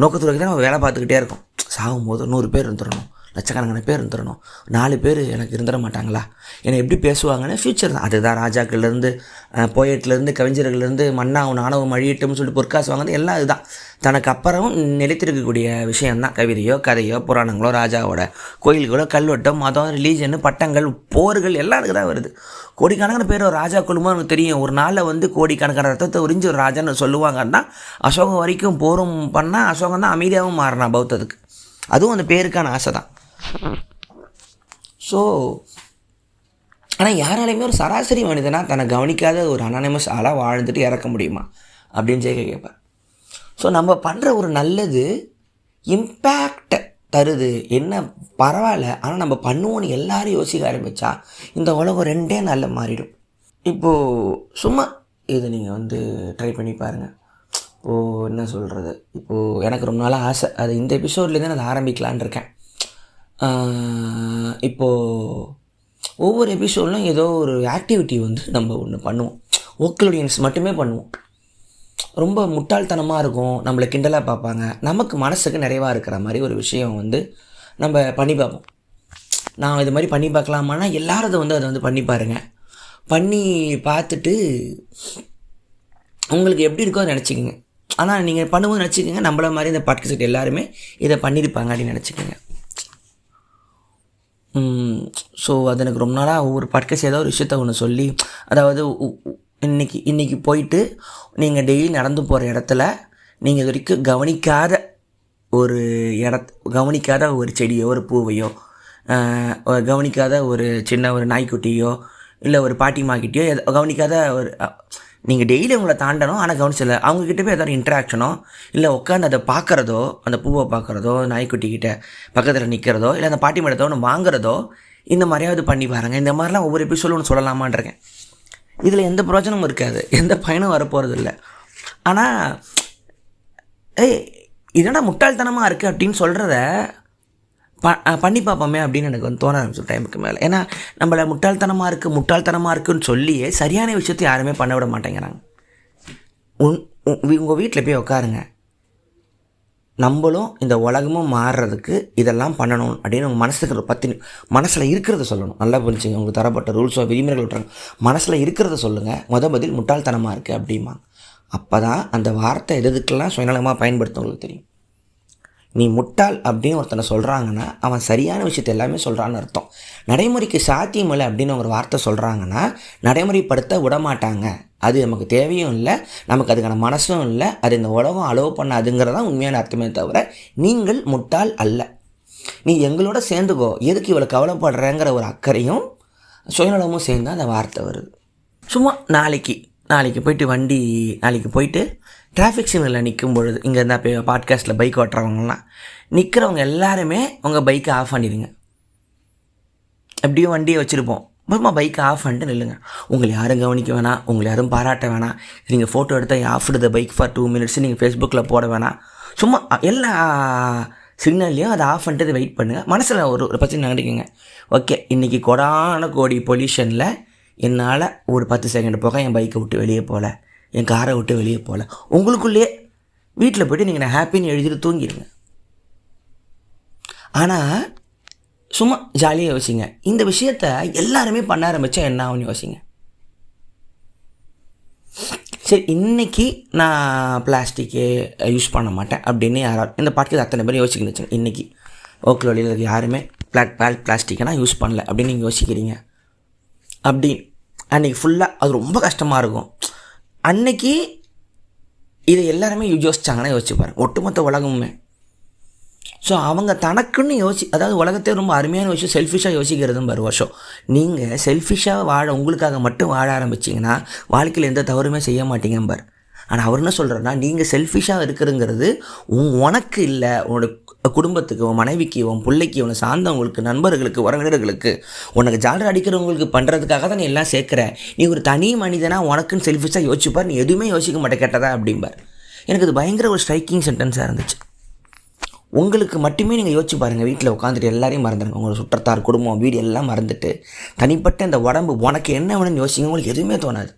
நோக்கத்தில் தான் நம்ம வேலை பார்த்துக்கிட்டே இருக்கோம். சாகும் போது 100 பேர் இருந்துடணும், லட்சக்கணக்கான பேர் இருந்துடணும், 4 பேர் எனக்கு இருந்துட மாட்டாங்களா, என்னை எப்படி பேசுவாங்கன்னு ஃப்யூச்சர் தான். அதுதான் ராஜாக்கள்லேருந்து போயட்லேருந்து கவிஞர்கள்லேருந்து மண்ணாவும் நாணவும் அழியட்டும்னு சொல்லிட்டு பொற்காசு வாங்குறது எல்லாம் இதுதான். தனக்கு அப்புறம் நிலைத்திருக்கக்கூடிய விஷயந்தான் கவிதையோ கதையோ புராணங்களோ ராஜாவோட கோயில்களோ கல்வெட்டம் மதம் ரிலீஜனு பட்டங்கள் போர்கள் எல்லாம் அதுக்கு தான் வருது. கோடிக்கணக்கான பேர் ஒரு ராஜா குழுமோ எனக்கு தெரியும். ஒரு நாளில் கோடிக்கணக்கான ரத்தத்தை உறிஞ்சி ஒரு ராஜான்னு சொல்லுவாங்கன்னா அசோகம் வரைக்கும் போரும் பண்ணால் அசோகம் தான் அமைதியாகவும் மாறினா பௌத்தத்துக்கு. அதுவும் அந்த பேருக்கான ஆசை தான். ஸோ ஆனால் யாராலையுமே ஒரு சராசரி மனிதனாக தன்னை கவனிக்காத ஒரு அனானிமஸ் ஆளாக வாழ்ந்துட்டு இறக்க முடியுமா அப்படின்னு கேட்பேன். ஸோ நம்ம பண்ணுற ஒரு நல்லது இம்பேக்டை தருது என்ன பரவாயில்ல, ஆனால் நம்ம பண்ணுவோன்னு எல்லோரும் யோசிக்க ஆரம்பித்தா இந்த உலகம் 2 நாளில் மாறிடும். இப்போது சும்மா இதை நீங்கள் ட்ரை பண்ணி பாருங்கள். இப்போது என்ன சொல்கிறது, இப்போது எனக்கு ரொம்ப நாளாக ஆசை, அது இந்த எபிசோட்லேருந்து நான் அதை ஆரம்பிக்கலான் இருக்கேன். இப்போது ஒவ்வொரு எபிசோட்லையும் ஏதோ ஒரு ஆக்டிவிட்டி நம்ம ஒன்று பண்ணுவோம். வோக்கல் ஆடியன்ஸ் மட்டுமே பண்ணுவோம். ரொம்ப முட்டாள்தனமாக இருக்கும், நம்மளை கிண்டலாக பார்ப்பாங்க, நமக்கு மனசுக்கு நிறைவாக இருக்கிற மாதிரி ஒரு விஷயம் நம்ம பண்ணி பார்ப்போம். நான் இது மாதிரி பண்ணி பார்க்கலாமான்னா எல்லோரும் அதை பண்ணி பாருங்கள். பண்ணி பார்த்துட்டு உங்களுக்கு எப்படி இருக்கோ அதை நினச்சிக்கோங்க. ஆனால் நீங்கள் பண்ணும்போது நினச்சிக்கோங்க நம்மள மாதிரி இந்த பாட்காஸ்ட் எல்லாருமே இதை பண்ணியிருப்பாங்க அப்படின்னு நினச்சிக்கோங்க. ஸோ அது எனக்கு ரொம்ப நாளாக ஒவ்வொரு பாட்காஸ்ட் ஏதோ ஒரு விஷயத்த ஒன்று சொல்லி, அதாவது இன்றைக்கி போயிட்டு நீங்கள் டெய்லி நடந்து போகிற இடத்துல நீங்கள் இது வரைக்கும் கவனிக்காத ஒரு செடியோ ஒரு பூவையோ கவனிக்காத ஒரு சின்ன ஒரு நாய்க்குட்டியோ இல்லை ஒரு பாட்டிமாக்கிட்டேயோ கவனிக்காத ஒரு நீங்கள் டெய்லி உங்களை தாண்டணும், ஆனால் கவனிச்சல அவங்கக்கிட்ட போய் ஏதாவது இன்ட்ராக்ஷனோ இல்லை உட்காந்து அதை பார்க்குறதோ, அந்த பூவை பார்க்குறதோ, நாய்க்குட்டிக்கிட்ட பக்கத்தில் நிற்கிறதோ இல்லை அந்த பாட்டி மடத்தோ ஒன்று வாங்குறதோ இந்த மாதிரியாவது பண்ணி பாருங்கள். இந்த மாதிரிலாம் ஒவ்வொரு எபிசோடு ஒன்று சொல்லலாமான் இருக்கேன். இதில் எந்த பிரயோஜனமும் இருக்காது, எந்த பயனும் வரப்போகிறது இல்லை. ஆனால் இதோட முட்டாள்தனமாக இருக்குது அப்படின்னு சொல்கிறத பண்ணி பார்ப்போமே அப்படின்னு எனக்கு தோண ஆரம்பிச்சு டைமுக்கு மேலே. ஏன்னா நம்மளை முட்டாள்தனமாக இருக்குன்னு சொல்லியே சரியான விஷயத்தை யாருமே பண்ண விட மாட்டேங்கிறாங்க. உங்கள் வீட்டில் போய் உட்காருங்க, நம்மளும் இந்த உலகமும் மாறுறதுக்கு இதெல்லாம் பண்ணணும் அப்படின்னு உங்கள் மனசுக்கு ஒரு மனசில் இருக்கிறத சொல்லணும். நல்லா புரிஞ்சுங்க, உங்களுக்கு தரப்பட்ட ரூல்ஸோ விதிமுறைகள் விட்டுறாங்க, மனசில் இருக்கிறத சொல்லுங்கள். பதில் முட்டாள்தனமாக இருக்குது அப்படிம்பாங்க. அப்போ தான் அந்த வார்த்தை எதுக்கெல்லாம் சுயநலமாக பயன்படுத்தவங்களுக்கு தெரியும். நீ முட்டாள் அப்படின்னு ஒருத்தனை சொல்கிறாங்கன்னா அவன் சரியான விஷயத்தை எல்லாமே சொல்கிறான்னு அர்த்தம். நடைமுறைக்கு சாத்தியமில்லை அப்படின்னு ஒரு வார்த்தை சொல்கிறாங்கன்னா நடைமுறைப்படுத்த விடமாட்டாங்க. அது நமக்கு தேவையும் இல்லை, நமக்கு அதுக்கான மனசும் இல்லை, அது இந்த உலகம் அலோவ் பண்ணாதுங்கிறதான் உண்மையான அர்த்தமே தவிர நீங்கள் முட்டாள் அல்ல. நீ எங்களோட சேர்ந்துக்கோ, எதுக்கு இவ்வளோ கவலைப்படுறேங்கிற ஒரு அக்கறையும் சுயநலமும் சேர்ந்து அந்த வார்த்தை வருது. சும்மா நாளைக்கு போயிட்டு டிராஃபிக் சிக்னலில் நிற்கும் பொழுது இங்கே இருந்தால் இப்போ பாட்காஸ்ட்டில் பைக் ஓட்டுறவங்கலாம் நிற்கிறவங்க எல்லாருமே உங்கள் பைக்கை ஆஃப் பண்ணிடுங்க. எப்படியும் வண்டியை வச்சுருப்போம், அப்புறமா பைக்கை ஆஃப் பண்ணிட்டு நில்லுங்க. உங்களை யாரும் கவனிக்க வேணாம், உங்களை யாரும் பாராட்ட வேணாம். நீங்கள் ஃபோட்டோ எடுத்தால் ஆஃப்டு த பைக் ஃபார் 2 minutes நீங்கள் ஃபேஸ்புக்கில் போட வேணாம். சும்மா எல்லா சிக்னல்லையும் அதை ஆஃப் பண்ணிட்டு வெயிட் பண்ணுங்கள். மனசில் ஒரு பிரச்சனை நினைக்கிங்க, ஓகே இன்றைக்கி கோடி பொல்யூஷனில் என்னால் ஒரு 10 செகண்ட் போக என் பைக்கை விட்டு வெளியே போகல, என் காரை விட்டு வெளியே போகல. உங்களுக்குள்ளேயே வீட்டில் போய்ட்டு நீங்கள் ஹாப்பின்னு எழுதிட்டு தூங்கிடுங்க. ஆனால் சும்மா ஜாலியாக யோசிங்க, இந்த விஷயத்த எல்லாருமே பண்ண ஆரம்பித்தா என்ன ஆகும்னு யோசிங்க. சரி இன்றைக்கி நான் பிளாஸ்டிக்கு யூஸ் பண்ண மாட்டேன் அப்படின்னு யாராவது இந்த பாட்டுக்கு அத்தனை பேர் யோசிக்கணும். இன்றைக்கி ஓக்கல் வழியில் யாருமே பிளாஸ்டிக்கை நான் யூஸ் பண்ணல அப்படின்னு நீங்கள் யோசிக்கிறீங்க. அப்படி அன்றைக்கி ஃபுல்லாக அது ரொம்ப கஷ்டமாக இருக்கும். அன்னைக்கு இதை எல்லாருமே யோசிச்சாங்கன்னா யோசிச்சுப்பாரு, ஒட்டுமொத்த உலகமுமே. ஸோ அவங்க தனக்குன்னு அதாவது உலகத்தை ரொம்ப அருமையான விஷயம் செல்ஃபிஷாக யோசிக்கிறதும் பாரு வருஷம். நீங்கள் செல்ஃபிஷாக உங்களுக்காக மட்டும் வாழ ஆரம்பிச்சிங்கன்னா வாழ்க்கையில் எந்த தவறுமே செய்ய மாட்டீங்க பார். ஆனால் அவர் என்ன சொல்கிறேன்னா, நீங்கள் செல்ஃபிஷாக இருக்கிறதுங்கிறது உனக்கு இல்லை, உன்னோட குடும்பத்துக்கு, உன் மனைவிக்கு, உன் பிள்ளைக்கு, உன்னை சார்ந்தவங்களுக்கு, நண்பர்களுக்கு, உறவினர்களுக்கு, உனக்கு ஜாலர் அடிக்கிறவங்களுக்கு பண்ணுறதுக்காக தான் நீ எல்லாம் சேர்க்குற. நீ ஒரு தனி மனிதனாக உனக்குன்னு செல்ஃபிஷாக யோசிச்சுப்பார், நீ எதுவுமே யோசிக்க மாட்டே கேட்டதா அப்படிம்பார். எனக்கு அது பயங்கர ஒரு ஸ்ட்ரைக்கிங் சென்டென்ஸாக இருந்துச்சு. உங்களுக்கு மட்டுமே நீங்கள் யோசிச்சு பாருங்கள், வீட்டில் உட்காந்துட்டு எல்லாரையும் மறந்துடுங்க, உங்களோட சுற்றத்தார், குடும்பம், வீடு எல்லாம் மறந்துட்டு தனிப்பட்ட இந்த உடம்பு உனக்கு என்ன வேணும்னு யோசிங்க. உங்களுக்கு எதுவுமே தோணாது.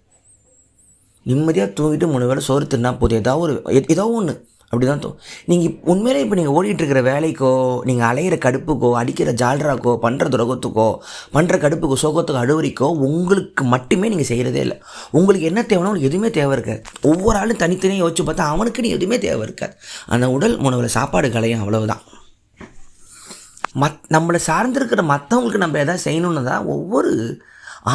நிம்மதியாக தூங்கிட்டு 3 வேளை சோறு தின்னா போதும், ஏதோ ஒன்று அப்படி தான் தோணும். நீங்கள் உண்மையிலே இப்போ நீங்கள் ஓடிட்டுருக்கிற வேலைக்கோ, நீங்கள் அலையிற கடுப்புக்கோ, அடிக்கிற ஜால்ராக்கோ, பண்ணுற துரோகத்துக்கோ, பண்ணுற கடுப்புக்கோ, சோகத்துக்கோ, அழுவறிக்கோ உங்களுக்கு மட்டுமே நீங்கள் செய்கிறதே இல்லை. உங்களுக்கு என்ன தேவைன்னா உங்களுக்கு எதுவுமே தேவை இருக்காது. ஒவ்வொரு ஆளும் தனித்தனியாக யோசிச்சு பார்த்தா அவனுக்குன்னு எதுவுமே தேவை இருக்காது. அந்த உடல் 3 வேளை சாப்பாடு கலையும், அவ்வளவுதான். நம்மளை சார்ந்திருக்கிற மற்றவங்களுக்கு நம்ம எதாவது செய்யணுன்னு தான் ஒவ்வொரு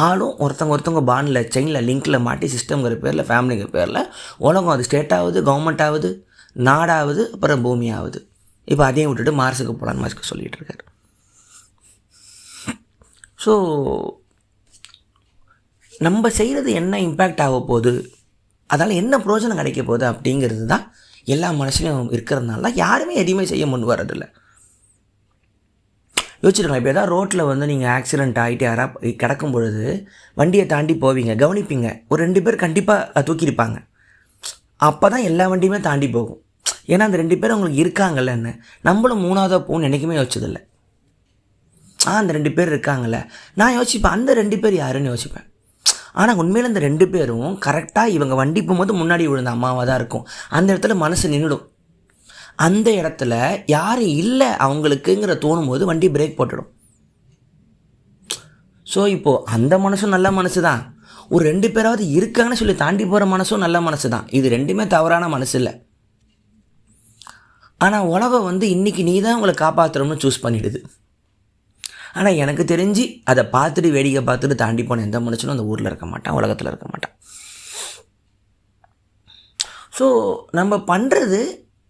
ஆளும் ஒருத்தவங்க பாண்டில், செயினில், லிங்கில் மாட்டி சிஸ்டம்ங்கிற பேரில், ஃபேமிலிங்கிற பேரில் உலகம் அது ஸ்டேட்டாகுது, கவர்மெண்ட் ஆகுது, நாடாகுது, அப்புறம் பூமி ஆகுது. இப்போ அதையும் விட்டுட்டு மார்ஸுக்கு போகலான்னு மாஸ்க்கு சொல்லிகிட்டு இருக்காரு. ஸோ நம்ம செய்கிறது என்ன இம்பேக்ட் ஆக போகுது, அதனால் என்ன பிரயோஜனம் கிடைக்க போகுது அப்படிங்கிறது தான் எல்லா மனசுலையும் இருக்கிறதுனால தான் யாருமே எதையுமே செய்ய முன் வர்றதில்லை. யோசிச்சுருக்கலாம், இப்போ எதாவது ரோட்டில் வந்து நீங்கள் ஆக்சிடெண்ட் ஆகிட்டு யாராக கிடக்கும் பொழுது வண்டியை தாண்டி போவீங்க, கவனிப்பீங்க, ஒரு 2 பேர் கண்டிப்பாக தூக்கியிருப்பாங்க. அப்போ தான் எல்லா வண்டியுமே தாண்டி போகும். ஏன்னா அந்த 2 பேர் அவங்களுக்கு இருக்காங்கல்லன்னு. நம்மளும் 3ஆவதாக போகணும்னு என்றைக்குமே யோசிச்சதில்லை. அந்த 2 பேர் இருக்காங்கல்ல, நான் யோசிப்பேன் அந்த 2 பேர் யாருன்னு யோசிப்பேன். ஆனால் உண்மையில் அந்த 2 பேரும் கரெக்டாக இவங்க வண்டி போகும்போது முன்னாடி விழுந்த அம்மாவாக தான் இருக்கும். அந்த இடத்துல மனசு நின்றுடும். அந்த இடத்துல யாரும் இல்லை அவங்களுக்குங்கிற தோணும் போது வண்டி பிரேக் போட்டுடும். ஸோ இப்போது அந்த மனசும் நல்ல மனசு தான், ஒரு 2 பேராவது இருக்காங்கன்னு சொல்லி தாண்டி போகிற மனசும் நல்ல மனசு தான். இது 2மே தவறான மனசு இல்லை. ஆனால் உலகம் வந்து இன்றைக்கி நீ தான் உங்களை காப்பாற்றணும்னு சூஸ் பண்ணிடுது. ஆனால் எனக்கு தெரிஞ்சு அதை பார்த்துட்டு வேடிக்கை பார்த்துட்டு தாண்டி போன எந்த மனுஷனும் அந்த ஊரில் இருக்க மாட்டான், உலகத்தில் இருக்க மாட்டான். ஸோ நம்ம பண்ணுறது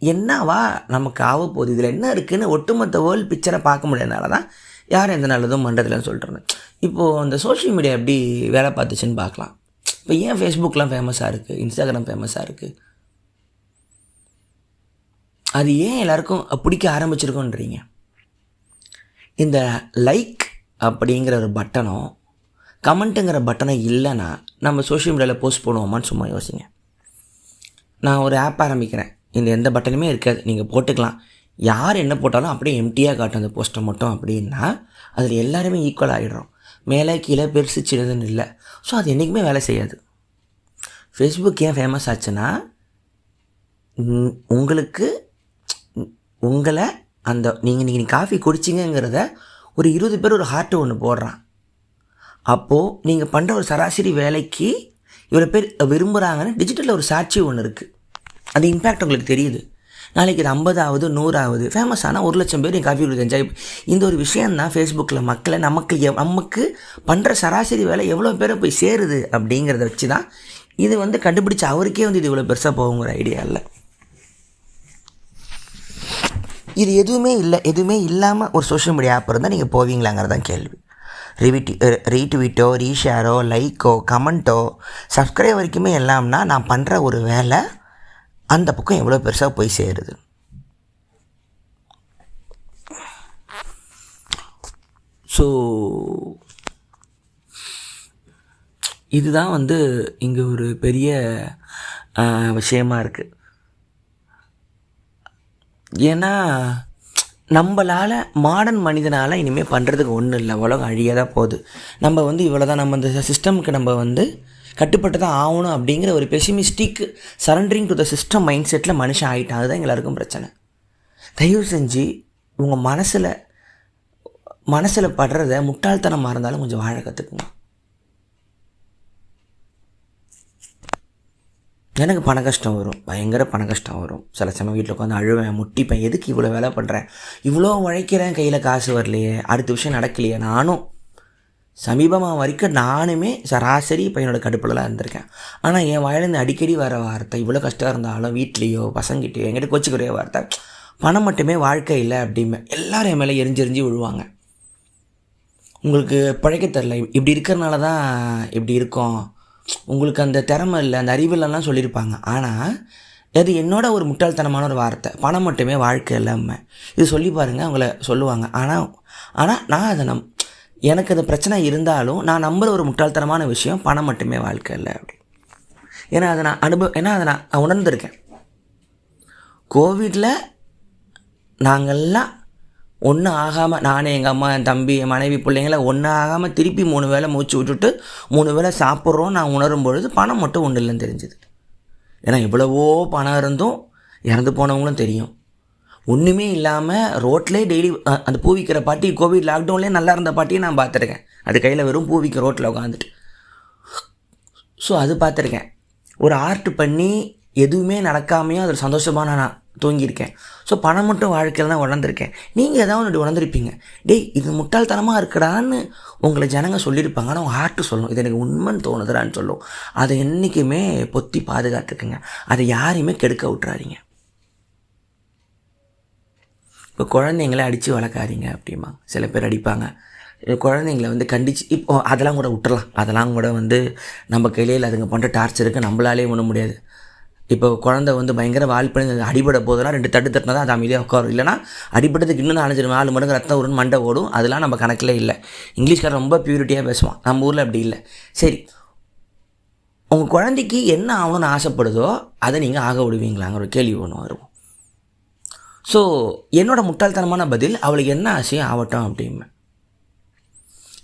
என்னவா நமக்கு ஆக போகுது, இதில் என்ன இருக்குதுன்னு ஒட்டுமொத்த வேர்ல்டு பிக்சரை பார்க்க முடியாதனால தான் யாரும் எந்த நல்லதும் பண்ணுறதுலன்னு சொல்லிட்டு. இப்போது அந்த சோஷியல் மீடியா எப்படி வேலை பார்த்துச்சுன்னு பார்க்கலாம். இப்போ ஏன் ஃபேஸ்புக்கெலாம் ஃபேமஸாக இருக்குது, இன்ஸ்டாகிராம் ஃபேமஸாக இருக்குது, அது ஏன் எல்லாருக்கும் பிடிக்க ஆரம்பிச்சிருக்கோன்றீங்க? இந்த லைக் அப்படிங்கிற ஒரு பட்டனோ கமெண்ட்டுங்கிற பட்டனோ இல்லைன்னா நம்ம சோஷியல் மீடியாவில் போஸ்ட் பண்ணுவோமான்னு சும்மா யோசிங்க. நான் ஒரு ஆப் ஆரம்பிக்கிறேன், இந்த எந்த பட்டனுமே இருக்காது, நீங்கள் போட்டுக்கலாம், யார் என்ன போட்டாலும் அப்படியே எம்டியாக காட்டும் அந்த போஸ்ட்டை மட்டும் அப்படின்னா அதில் எல்லாருமே ஈக்குவல் ஆகிடுறோம். மேலே கீழே பெருசு சின்னதுன்னு இல்லை. ஸோ அது என்றைக்குமே வேலை செய்யாது. ஃபேஸ்புக் ஏன் ஃபேமஸ் ஆச்சுன்னா, உங்களை அந்த நீங்கள் காஃபி குடிச்சிங்கிறத ஒரு 20 பேர் ஒரு ஹார்ட்டு ஒன்று போடுறான். அப்போது நீங்கள் பண்ணுற ஒரு சராசரி வேலைக்கு இவ்வளோ பேர் விரும்புகிறாங்கன்னு டிஜிட்டலில் ஒரு சாட்சி ஒன்று இருக்குது. அது இம்பேக்ட் உங்களுக்கு தெரியுது. நாளைக்கு இது 50ஆவது 100ஆவது ஃபேமஸ் ஆனால் 1 லட்சம் பேர் காஃபி குடிக்க என்ஜாய். இந்த ஒரு விஷயந்தான் ஃபேஸ்புக்கில் மக்களை நமக்கு பண்ணுற சராசரி வேலை எவ்வளோ பேரை போய் சேருது அப்படிங்கிறத வச்சு தான் இது வந்து கண்டுபிடிச்சி அவருக்கே வந்து இது இவ்வளோ பெருசாக போகுங்கிற ஐடியா இல்லை. இது எதுவுமே இல்லாமல் ஒரு சோஷியல் மீடியா ஆப் இருந்தால் நீங்கள் போவீங்களாங்கிறதான் கேள்வி. ரீட்வீட்டோ, ரீஷேரோ, லைக்கோ, கமெண்ட்டோ, சப்ஸ்கிரைப் வரைக்குமே எல்லாம்னா நான் பண்ணுற ஒரு வேலை அந்த பக்கம் எவ்வளோ பெருசாக போய் சேருது. ஸோ இதுதான் வந்து இங்கே ஒரு பெரிய விஷயமா இருக்குது. ஏன்னா நம்மளால் மாடர்ன் மனிதனால் இனிமேல் பண்ணுறதுக்கு ஒன்றும் இல்லை, உலகம் அழியாக தான் போகுது. நம்ம வந்து இவ்வளோ தான், நம்ம இந்த சிஸ்டமுக்கு நம்ம வந்து கட்டுப்பட்டு தான் ஆகணும் அப்படிங்கிற ஒரு பெசிமிஸ்டிக் surrendering to the system mind settle மனுஷன் ஆகிட்டான். அதுதான் எல்லாருக்கும் பிரச்சனை. தயவு செஞ்சு உங்கள் மனசில் படுறத முட்டாள்தனமாக இருந்தாலும் கொஞ்சம் வாழ கற்றுக்குங்க. எனக்கு பண கஷ்டம் வரும், பயங்கர பண கஷ்டம் வரும். சில சமயம் வீட்டில் உட்காந்து அழுவேன், முட்டிப்பேன், எதுக்கு இவ்வளோ வேலை பண்ணுறேன், இவ்வளோ உழைக்கிறேன், கையில் காசு வரலையே, அடுத்த விஷயம் நடக்கலையே. நானும் சமீபமாக வரைக்கும் நானுமே சராசரி பையனோட கடுப்பில் தான் இருந்திருக்கேன். ஆனால் என் வாயிலேருந்து அடிக்கடி வர வார்த்தை, இவ்வளோ கஷ்டம் இருந்தாலும் வீட்லேயோ பசங்கிட்டேயோ என்கிட்ட கோச்சிக்கிற வார்த்தை, பணம் மட்டுமே வாழ்க்கை இல்லை அப்படிமே. எல்லோரும் என் மேலே எரிஞ்செறிஞ்சு விழுவாங்க. உங்களுக்கு பழைக்க தெரில, இப்படி இருக்கிறனால தான் இப்படி இருக்கும், உங்களுக்கு அந்த திறமை இல்லை, அந்த அறிவில்லாம் சொல்லியிருப்பாங்க. ஆனால் அது என்னோட ஒரு முட்டாள்தனமான ஒரு வார்த்தை, பணம் மட்டுமே வாழ்க்கை இல்லாமல். இது சொல்லி பாருங்கள், அவங்கள சொல்லுவாங்க. ஆனால் நான் அதை எனக்கு அது பிரச்சனை இருந்தாலும் நான் நம்புகிற ஒரு முட்டாள்தனமான விஷயம், பணம் மட்டுமே வாழ்க்கை இல்லை அப்படி. ஏன்னா அதை நான் உணர்ந்திருக்கேன். கோவிடில் நாங்கள்லாம் ஒன்றும் ஆகாமல், நானே எங்கள் அம்மா என் தம்பி என் மனைவி பிள்ளைங்கள ஒன்றும் ஆகாமல் திருப்பி 3 வேளை மூச்சு விட்டுட்டு 3 வேளை சாப்பிட்றோம் நான் உணரும் பொழுது பணம் மட்டும் ஒன்றும் இல்லைன்னு தெரிஞ்சுது. ஏன்னா எவ்வளவோ பணம் இருந்தும் இறந்து போனவங்களும் தெரியும். ஒன்றுமே இல்லாமல் ரோட்லேயே டெய்லி அந்த பூ விற்கிற பாட்டி, கோவிட் லாக்டவுன்லேயே நல்லா இருந்த பாட்டியை நான் பார்த்துருக்கேன். அது கையில் வெறும் பூ விற்கிற ரோட்டில் உட்காந்துட்டு. ஸோ அது பார்த்துருக்கேன். ஒரு ஆர்ட் பண்ணி எதுவுமே நடக்காமையும் அது சந்தோஷமாக நான் தூங்கியிருக்கேன். ஸோ பணம் மட்டும் வாழ்க்கையில் தான் உணர்ந்திருக்கேன். நீங்கள் ஏதாவது ஒன்று உணர்ந்திருப்பீங்க, டேய் இது முட்டாள்தனமாக இருக்கடான்னு உங்களை ஜனங்க சொல்லியிருப்பாங்க. ஆனால் உங்கள் ஆர்ட்டு சொல்லணும், இது எனக்கு உண்மைன்னு தோணுதுடான்னு சொல்லும். அதை என்றைக்குமே பொத்தி பாதுகாத்துக்குங்க. அதை யாரையுமே கெடுக்க விட்டுறாதீங்க. இப்போ குழந்தைங்கள அடித்து வளர்க்காதீங்க அப்படிமா சில பேர் அடிப்பாங்க. குழந்தைங்கள கண்டித்து இப்போ அதெல்லாம் கூட விட்டுறலாம். அதெல்லாம் கூட நம்ம கையிலே அதுங்க பண்ணுற டார்ச்சருக்கு நம்மளாலே ஒன்றும் முடியாது. இப்போ குழந்தை பயங்கர பண்ணி அடிபட போதெல்லாம் 2 தட்டு தட்டினா தான் அது அமைதியாக உட்காரும். இல்லைனா அடிபட்டதுக்கு இன்னும் 4 மடங்கு ரத்தம் வரும்னு மண்டை ஓடும். அதெல்லாம் நம்ம கணக்கில் இல்லை. இங்கிலீஷ்காரன் ரொம்ப பியூரிட்டியாக பேசுவான், நம்ம ஊரில் அப்படி இல்லை. சரி, உங்கள் குழந்தைக்கு என்ன ஆகணும்னு ஆசைப்படுதோ அதை நீங்கள் ஆக விடுவீங்களாங்கிற ஒரு கேள்வி ஒன்று வரும். ஸோ என்னோடய முட்டாள்தனமான பதில், அவளுக்கு என்ன ஆசையோ ஆகட்டும் அப்படிமே.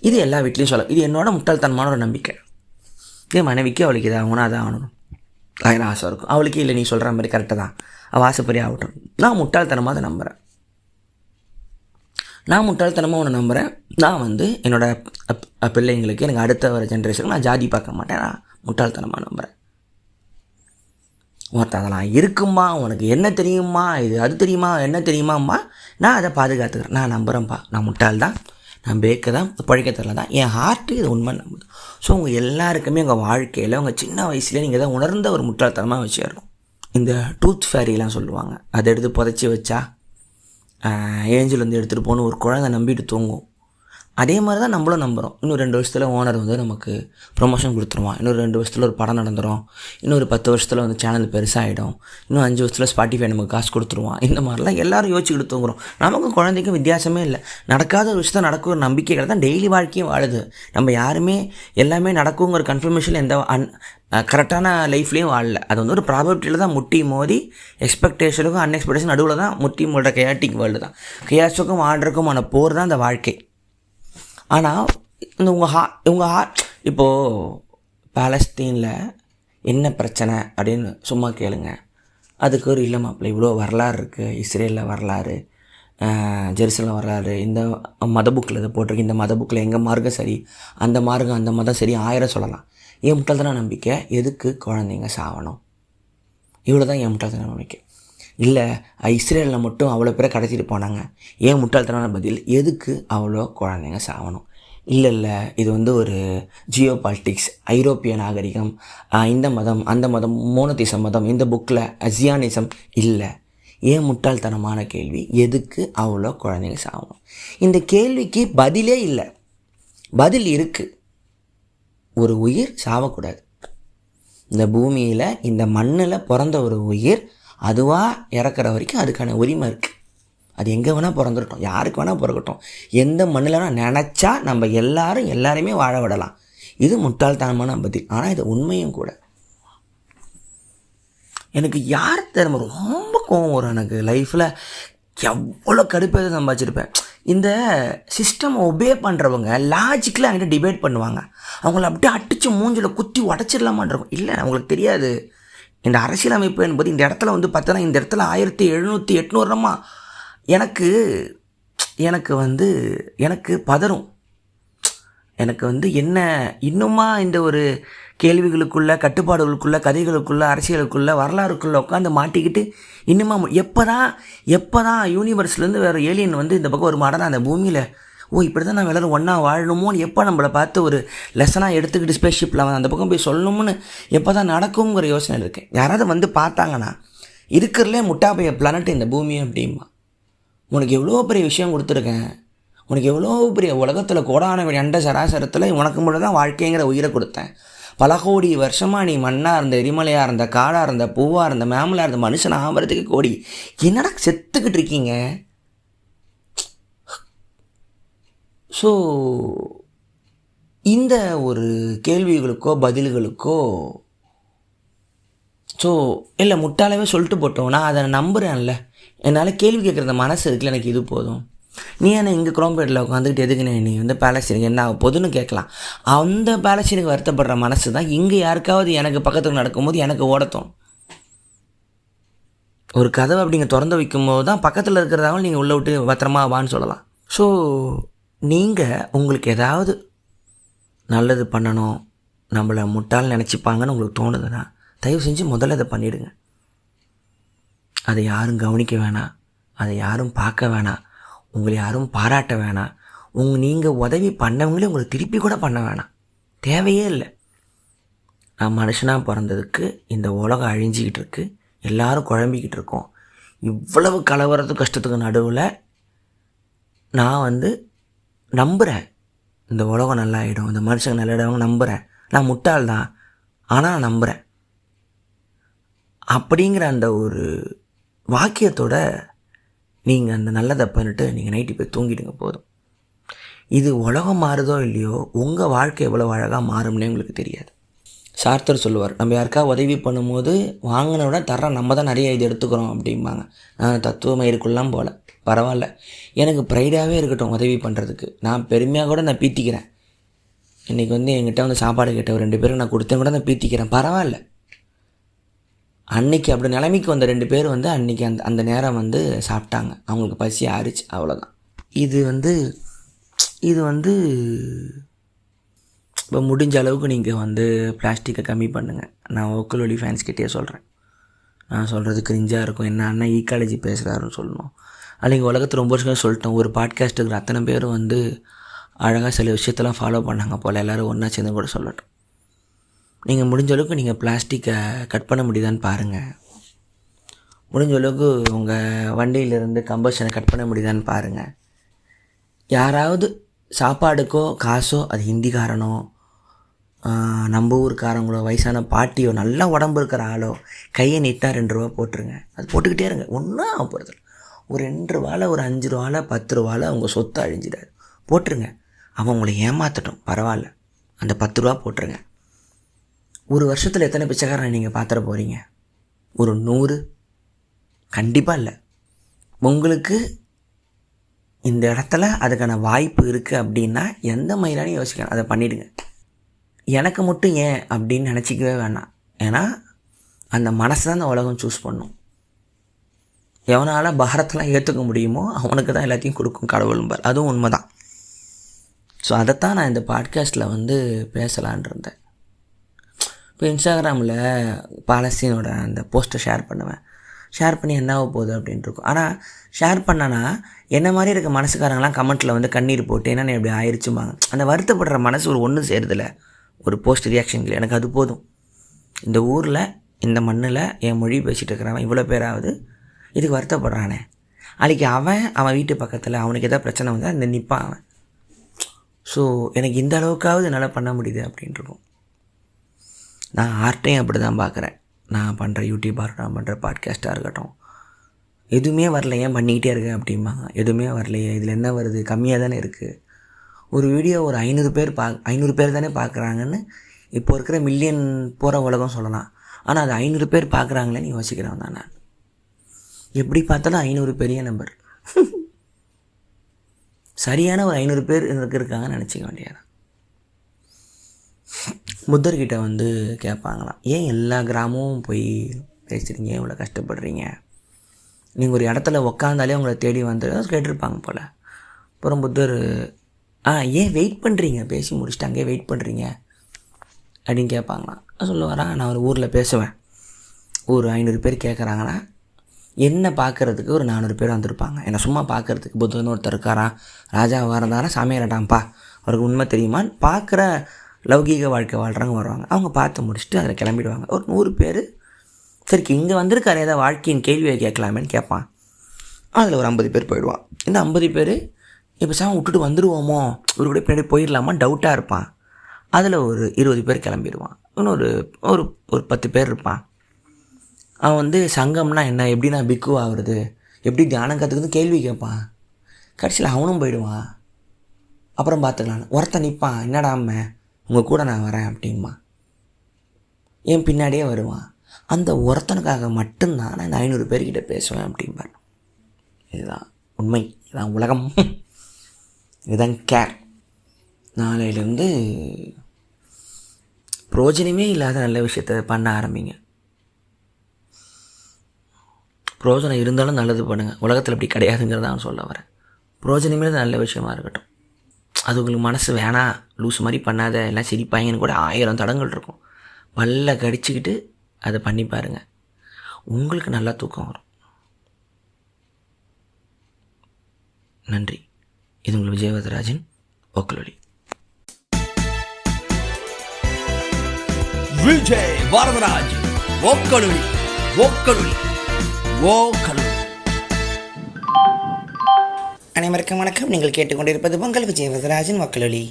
இது எல்லா வீட்லேயும் சொல்ல, இது என்னோடய முட்டாள்தனமான ஒரு நம்பிக்கை. இதே மனைவிக்கு அவளுக்கு இதை ஆகணும் அதை ஆகணும் ஆயிரம் ஆசை இருக்கும். அவளுக்கு இல்லை நீ சொல்கிற மாதிரி கரெக்டாக தான், அவள் ஆசைப்படி ஆகட்டும். நான் முட்டாள்தனமாக அதை நம்புகிறேன். நான் முட்டாள்தனமாக ஒன்று நம்புகிறேன். நான் என்னோடய பிள்ளைங்களுக்கு, எனக்கு அடுத்த வர ஜென்ரேஷனுக்கு நான் ஜாதி பார்க்க மாட்டேன். நான் முட்டாள்தனமாக நம்புகிறேன். அதெல்லாம் இருக்குமா, உனக்கு என்ன தெரியுமா, இது அது தெரியுமா, என்ன தெரியுமாம்மா, நான் அதை பாதுகாத்துக்கிறேன். நான் நம்புகிறேன்ப்பா, நான் முட்டாள் தான், நான் பேக்க தான், பழைக்க தரல தான், என் ஹார்ட்டு இது உண்மை நம்புது. ஸோ உங்கள் எல்லாருக்குமே உங்கள் வாழ்க்கையில் உங்கள் சின்ன வயசுலேயே நீங்கள் தான் உணர்ந்த ஒரு முட்டாள்தனமாக வச்சிடணும். இந்த டூத் ஃபேரிலாம் சொல்லுவாங்க, அதை எடுத்து புதைச்சி வச்சா ஏஞ்சல் எடுத்துகிட்டு போகணும் ஒரு குழந்தை நம்பிட்டு தூங்கும். அதே மாதிரி தான் நம்மளும் நம்புகிறோம். இன்னும் 2 வருஷத்தில் ஓனர் நமக்கு ப்ரொமோஷன் கொடுத்துருவான். இன்னொரு 2 வருஷத்தில் ஒரு படம் நடந்துடும். இன்னொரு 10 வருஷத்தில் சேனல் பெருசாகிடும். இன்னும் 5 வருஷத்தில் ஸ்பாட்டிஃபை நமக்கு காசு கொடுத்துருவான். இந்த மாதிரிலாம் எல்லோரும் யோசிச்சுக்கிட்டு தூங்குறோம். நமக்கும் குழந்தைக்கும் வித்தியாசமே இல்லை. நடக்காத ஒரு விஷயத்தை நடக்கும் ஒரு நம்பிக்கைகள் தான் டெய்லி வாழ்க்கையும் வாழுது. நம்ம யாருமே எல்லாமே நடக்குங்கிற கன்ஃபர்மேஷனில் எந்த கரெக்டான லைஃப்லேயும் வாழல. அது ஒரு ப்ராபபிலிட்டியில் தான் முட்டி மோதி எக்ஸ்பெக்டேஷனுக்கும் அன்எக்ஸ்பெக்டேஷன் நடுவில் தான் முட்டி மோடுற கயாட்டிக் வேர்ல்டு தான். கயாஸுக்கும் வாழ்றதுக்குமான போர் தான் அந்த வாழ்க்கை. ஆனால் உங்கள் இப்போது பாலஸ்தீனில் என்ன பிரச்சனை அப்படின்னு சும்மா கேளுங்க. அதுக்கு ஒரு இல்லை மாப்பிள்ளை இவ்வளோ வரலாறு இருக்குது, இஸ்ரேலில் வரலாறு, ஜெருசலம் வரலாறு, இந்த மத புக்கில் இதை போட்டிருக்கு, இந்த மத புக்கில் எங்கள் மார்க்கம் சரி, அந்த மார்க்கம் அந்த மதம் சரி, 1000 சொல்லலாம். என் முட்டாள்தன நம்பிக்கை, எதுக்கு குழந்தைங்க சாவணும், இவ்வளோ தான் என் முட்டாள்தன நம்பிக்கை. இல்லை இஸ்ரேலில் மட்டும் அவ்வளோ பேரை கடத்திட்டு போனாங்க, ஏன் முட்டாள்தனமான பதில், எதுக்கு அவ்வளோ குழந்தைங்க சாகணும். இல்லை இது ஒரு ஜியோ பாலிட்டிக்ஸ், ஐரோப்பிய நாகரிகம், இந்த மதம் அந்த மதம், மோனோதிசம் மதம், இந்த புக்கில் அசியானிசம். இல்லை, ஏன் முட்டாள்தனமான கேள்வி, எதுக்கு அவ்வளோ குழந்தைங்க சாகணும். இந்த கேள்விக்கு பதிலே இல்லை. பதில் இருக்குது, ஒரு உயிர் சாவக்கூடாது. இந்த பூமியில் இந்த மண்ணில் பிறந்த ஒரு உயிர் அதுவாக இறக்குற வரைக்கும் அதுக்கான உரிமை இருக்குது. அது எங்கே வேணால் பிறந்துருக்கட்டும், யாருக்கு வேணால் பிறக்கட்டும், எந்த மண்ணில் வேணால் நினச்சா நம்ம எல்லாரையுமே வாழ விடலாம். இது முட்டாள்தனமான பதில், ஆனால் இது உண்மையும் கூட. எனக்கு யார் தெரியுமா ரொம்ப கோவம் வரும். எனக்கு லைஃப்பில் எவ்வளோ கடுப்பேதை சம்பாதிச்சிருப்பேன். இந்த சிஸ்டம் ஒபே பண்ணுறவங்க லாஜிக்கில் என்கிட்ட டிபேட் பண்ணுவாங்க. அவங்கள அப்படியே அடித்து மூஞ்சில் குத்தி உடச்சிடலாமான்றவங்க. இல்லை, அவங்களுக்கு தெரியாது இந்த அரசியலமைப்பு என்பது இந்த இடத்துல பார்த்தோன்னா இந்த இடத்துல 1700 800 எனக்கு எனக்கு பதறும். எனக்கு என்ன இன்னுமா இந்த ஒரு கேள்விகளுக்குள்ளே, கட்டுப்பாடுகளுக்குள்ளே, கதைகளுக்குள்ளே, அரசியலுக்குள்ளே, வரலாறுக்குள்ளே உட்காந்து மாட்டிக்கிட்டு இன்னுமா எப்போ தான் யூனிவர்ஸ்லேருந்து வேறு ஏலியன் இந்த பக்கம் ஒரு மாடனா அந்த பூமியில் ஓ இப்படி தான் நான் எல்லோரும் ஒன்றா வாழணுமோன்னு எப்போ நம்மளை பார்த்து ஒரு லெசனாக எடுத்துக்கிட்டு ஸ்பேஸ்ஷிப்பில் அந்த பக்கம் போய் சொல்லணும்னு எப்போ தான் நடக்குங்கிற யோசனை இருக்கேன். யாராவது வந்து பார்த்தாங்கன்னா இருக்கிறதுலே முட்டாப்பைய பிளானட் இந்த பூமி அப்படிமா. உனக்கு எவ்வளோ பெரிய விஷயம் கொடுத்துருக்கேன், உனக்கு எவ்வளோ பெரிய உலகத்தில் கோடான அண்ட சராசரத்தில் உனக்கு மட்டும் தான் வாழ்க்கைங்கிற உயிரை கொடுத்தேன். பல கோடி வருஷமாக நீ மண்ணாக இருந்த, எரிமலையாக இருந்த, காடாக இருந்த, பூவாக இருந்த, மேமலாக இருந்த, மனுஷன் ஆகிறதுக்கு கோடி என்னடா செத்துக்கிட்டு இருக்கீங்க. ஸோ இந்த ஒரு கேள்விகளுக்கோ பதில்களுக்கோ ஸோ இல்லை முட்டாளவே சொல்லிட்டு போட்டோம். நான் அதை நம்புகிறேன்ல, என்னால் கேள்வி கேட்குற மனசு இருக்குல்ல, எனக்கு இது போதும். நீ என்ன இங்கே குரோம்பேட்டில் உட்காந்துக்கிட்டு எதுக்குன்னு நீ வந்து பேலஸ்தீனுக்கு என்ன ஆக போதுன்னு கேட்கலாம். அந்த பேலஸ்தீனுக்கு வருத்தப்படுற மனசு தான் இங்கே யாருக்காவது எனக்கு பக்கத்துக்கு நடக்கும்போது எனக்கு ஓடத்தோம். ஒரு கதவை அப்படிங்க திறந்து வைக்கும்போது தான் பக்கத்தில் இருக்கிறதாவும் நீங்கள் உள்ளே விட்டு பத்திரமா வான்னு சொல்லலாம். ஸோ நீங்கள் உங்களுக்கு ஏதாவது நல்லது பண்ணணும், நம்மளை முட்டால் நினச்சிப்பாங்கன்னு உங்களுக்கு தோணுதுன்னா தயவு செஞ்சு முதல்ல அதை பண்ணிவிடுங்க. அதை யாரும் கவனிக்க வேணாம், அதை யாரும் பார்க்க வேணாம், உங்களை யாரும் பாராட்ட வேணாம், நீங்கள் உதவி பண்ணவங்களே உங்களை திருப்பி கூட பண்ண வேணாம், தேவையே இல்லை. நான் மனுஷனாக பிறந்ததுக்கு இந்த உலகம் அழிஞ்சிக்கிட்டு இருக்கு, எல்லோரும் குழம்பிக்கிட்டு இருக்கோம். இவ்வளவு கலவரத்து கஷ்டத்துக்கு நடுவில் நான் வந்து நம்புகிறேன் இந்த உலகம் நல்லா ஆகிடும், இந்த மனுஷங்க நல்லா ஆகிடுவாங்க நம்புகிறேன். நான் முட்டாள் தான், ஆனால் நான் நம்புகிறேன். அப்படிங்கிற அந்த ஒரு வாக்கியத்தோட நீங்கள் அந்த நல்லதை பண்ணிட்டு நீங்கள் நைட்டு போய் தூங்கிடுங்க போதும். இது உலகம் மாறுதோ இல்லையோ, உங்கள் வாழ்க்கை எவ்வளோ அழகாக மாறும்னே உங்களுக்கு தெரியாது. சார்த்தர் சொல்லுவார், நம்ம யாருக்கா உதவி பண்ணும்போது வாங்கின விட தர நம்ம தான் நிறைய இது எடுத்துக்கிறோம் அப்படிம்பாங்க. நான் தத்துவ மயிருக்குள்ளாம் போகல, பரவாயில்ல, எனக்கு ப்ரைடாகவே இருக்கட்டும் உதவி பண்ணுறதுக்கு. நான் பெருமையாக கூட நான் பீத்திக்கிறேன். இன்றைக்கி வந்து என்கிட்ட வந்து சாப்பாடு கேட்ட ஒரு 2 பேருக்கு நான் கொடுத்தேன் கூட நான் பீத்திக்கிறேன், பரவாயில்ல. அன்றைக்கி அப்படி நிலைமைக்கு வந்த 2 பேர் வந்து அன்றைக்கி அந்த நேரம் வந்து சாப்பிட்டாங்க, அவங்களுக்கு பசி ஆறிச்சு, அவ்வளோதான். இது வந்து இப்போ முடிஞ்ச அளவுக்கு நீங்கள் வந்து பிளாஸ்டிக்கை கம்மி பண்ணுங்கள். நான் ஓக்கல் ஒலி ஃபேன்ஸ்கிட்டே சொல்கிறேன். நான் சொல்கிறது கிரிஞ்சாக இருக்கும், என்ன அண்ணா ஈக்காலஜி பேசுகிறாருன்னு சொல்லணும். அன்றைக்கி உலகத்தில் ரொம்ப வருஷம் சொல்லிட்டோம், ஒரு பாட்காஸ்ட் இருக்கிற அத்தனை பேரும் வந்து அழகாக சில விஷயத்தெல்லாம் ஃபாலோ பண்ணாங்க போல், எல்லோரும் ஒன்றா சேர்ந்து கூட சொல்லட்டும். நீங்கள் முடிஞ்ச அளவுக்கு நீங்கள் பிளாஸ்டிக்கை கட் பண்ண முடியுதான்னு பாருங்கள். முடிஞ்ச அளவுக்கு உங்கள் வண்டியிலேருந்து கம்பஷனை கட் பண்ண முடியுதான்னு பாருங்கள். யாராவது சாப்பாடுக்கோ காசோ, அது ஹிந்திக்காரனோ நம்ம ஊருக்காரங்களோ வயசான பாட்டியோ நல்ல உடம்பு இருக்கிற ஆளோ கையை நீட்டாக 2 ரூபா போட்டுருங்க. அது போட்டுக்கிட்டே இருங்க, ஒன்றும் ஆக போகிறது. ஒரு 2 ரூபாவில், ஒரு 5 ரூபாவில், 10 ரூபாவில் அவங்க சொத்தை அழிஞ்சிடாது, போட்டுருங்க. அவன் உங்களை ஏமாற்றட்டும், பரவாயில்ல, அந்த 10 ரூபா போட்டுருங்க. ஒரு வருஷத்தில் எத்தனை பிச்சைக்காரனை நீங்கள் பார்த்துட போகிறீங்க? ஒரு 100? கண்டிப்பாக இல்லை. உங்களுக்கு இந்த இடத்துல அதுக்கான வாய்ப்பு இருக்குது அப்படின்னா எந்த மயிலானு யோசிக்கணும், அதை பண்ணிவிடுங்க. எனக்கு மட்டும் ஏன் அப்படின்னு நினச்சிக்கவே வேணாம். ஏன்னா அந்த மனசு தான் அந்த உலகம் சூஸ் பண்ணும். எவனால் பாரத்தெலாம் ஏற்றுக்க முடியுமோ அவனுக்கு தான் எல்லாத்தையும் கொடுக்கும் கடவுளும்பார், அதுவும் உண்மை தான். ஸோ அதைத்தான் நான் இந்த பாட்காஸ்ட்டில் வந்து பேசலான் இருந்தேன். இப்போ இன்ஸ்டாகிராமில் பாலஸ்தீனோட அந்த போஸ்ட்டை ஷேர் பண்ணுவேன். ஷேர் பண்ணி என்ன ஆக போகுது அப்படின்ட்டு இருக்கும். ஆனால் ஷேர் பண்ணனா என்ன மாதிரி இருக்க மனசுக்காரங்களாம் கமெண்ட்டில் வந்து கண்ணீர் போட்டு என்னென்ன இப்படி ஆயிடுச்சுமாங்க. அந்த வருத்தப்படுற மனசு ஒரு ஒன்று சேருதில்ல, ஒரு போஸ்ட் ரியாக்ஷன்கள், எனக்கு அது போதும். இந்த ஊரில் இந்த மண்ணில் என் மொழி பேசிகிட்டு இருக்கிறவன் இவ்வளோ பேராவது இதுக்கு வருத்தப்படுறானே, அன்றைக்கி அவன் வீட்டு பக்கத்தில் அவனுக்கு எதாவது பிரச்சனை வந்தால் அந்த நிற்பான் அவன். ஸோ எனக்கு இந்த அளவுக்காவது என்னால் பண்ண முடியுது அப்படின்ட்டுருக்கும். நான் ஆர்ட்டையும் அப்படி தான் பார்க்குறேன். நான் பண்ணுற யூடியூபாக இருக்கட்டும், நான் பண்ணுற பாட்காஸ்ட்டாக இருக்கட்டும், எதுவுமே வரல, ஏன் பண்ணிக்கிட்டே இருக்கேன் அப்படிம்பாங்க. எதுவுமே வரலையே, இதில் என்ன வருது, கம்மியாக தானே இருக்குது. ஒரு வீடியோ ஒரு 500 பேர் தானே பார்க்குறாங்கன்னு இப்போ இருக்கிற மில்லியன் போகிற உலகம் சொல்லலாம். ஆனால் அது 500 பேர் பார்க்குறாங்களேன்னு யோசிக்கிறேன் தான் நான். எப்படி பார்த்தாலும் 500 பெரிய நம்பர், சரியான ஒரு 500 பேர் இருக்காங்கன்னு நினச்சிக்க வேண்டியது. புத்தர்கிட்ட வந்து கேட்பாங்களாம், ஏன் எல்லா கிராமமும் போய் பேசுகிறீங்க, இவ்வளோ கஷ்டப்படுறீங்க, நீங்கள் ஒரு இடத்துல உக்காந்தாலே உங்களை தேடி வந்து கேட்டிருப்பாங்க போல். அப்புறம் புத்தர், ஏன் வெயிட் பண்ணுறீங்க, பேசி முடிச்சுட்டாங்க, வெயிட் பண்ணுறீங்க அப்படின்னு கேட்பாங்களாம். சொல்லுவாரா, நான் ஒரு ஊரில் பேசுவேன், ஒரு 500 பேர் கேட்குறாங்கன்னா என்னை பார்க்குறதுக்கு ஒரு 400 பேர் வந்திருப்பாங்க. என்னை சும்மா பார்க்குறதுக்கு புத்தன்னு ஒருத்தர் இருக்காராம், ராஜாவாக இருந்தாரா சாமியாராட்டாம்ப்பா அவருக்கு உண்மை தெரியுமான்னு பார்க்குற லௌகீக வாழ்க்கை வாழ்கிறவங்க வருவாங்க. அவங்க பார்த்து முடிச்சுட்டு அதில் கிளம்பிடுவாங்க. ஒரு 100 பேர் சரிக்கு இங்கே வந்திருக்காரு ஏதாவது வாழ்க்கையின் கேள்வியை கேட்கலாமேன்னு கேட்பான். அதில் ஒரு 50 பேர் போயிடுவான். இந்த 50 பேர் இப்போ சாமி விட்டுட்டு வந்துடுவோமோ, ஒரு கூட பின்னாடி போயிடலாமா டவுட்டாக இருப்பான். அதில் ஒரு 20 பேர் கிளம்பிடுவான். இன்னொரு ஒரு ஒரு 10 பேர் இருப்பான். அவன் சங்கம்னா என்ன, எப்படி நான் பிக்கு ஆகுறது, எப்படி தியானம் கற்றுக்குன்னு கேள்வி கேட்பான். கடைசியில் அவனும் போயிடுவான். அப்புறம் பார்த்துக்கலான்னு ஒருத்தன் நிற்பான், என்னடாம உங்கள் கூட நான் வரேன் அப்படின்மா. என் பின்னாடியே வருவான். அந்த ஒருத்தனுக்காக மட்டும்தான் நான் 500 பேர்கிட்ட பேசுவேன் அப்படிம்பார். இதுதான் உண்மை, இதுதான் உலகம், இதுதான் கேர். நாளையிலேருந்து பிரோஜனமே இல்லாத நல்ல விஷயத்தை பண்ண ஆரம்பிங்க. பிரோஜனம் இருந்தாலும் நல்லது பண்ணுங்கள். உலகத்தில் இப்படி கிடையாதுங்கிறத நான் சொல்ல வரேன். பிரோஜனமே நல்ல விஷயமா இருக்கட்டும். அது உங்களுக்கு மனசு வேணாம், லூஸ் மாதிரி பண்ணாத, எல்லாம் சிரிப்பாங்கன்னு கூட 1000 தடங்கள் இருக்கும். பல்ல கடிச்சிக்கிட்டு அதை பண்ணி பாருங்கள், உங்களுக்கு நல்லா தூக்கம் வரும். நன்றி. இது உங்கள் விஜயவதராஜன், ஓக்கலொலி. விஜய் வரதராஜ், ஓக்கலொலி, ஓக்கலொலி, ஓக்கலொலி. அனைவருக்கும் வணக்கம். நீங்கள் கேட்டுக்கொண்டிருப்பது உங்கள் விஜய் வரதராஜன் वकलोली।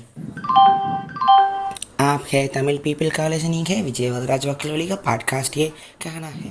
आप है तमिल पीपल कॉलेज नहीं है, विजय वरदराज वकलोली का पॉडकास्ट ये कहना है।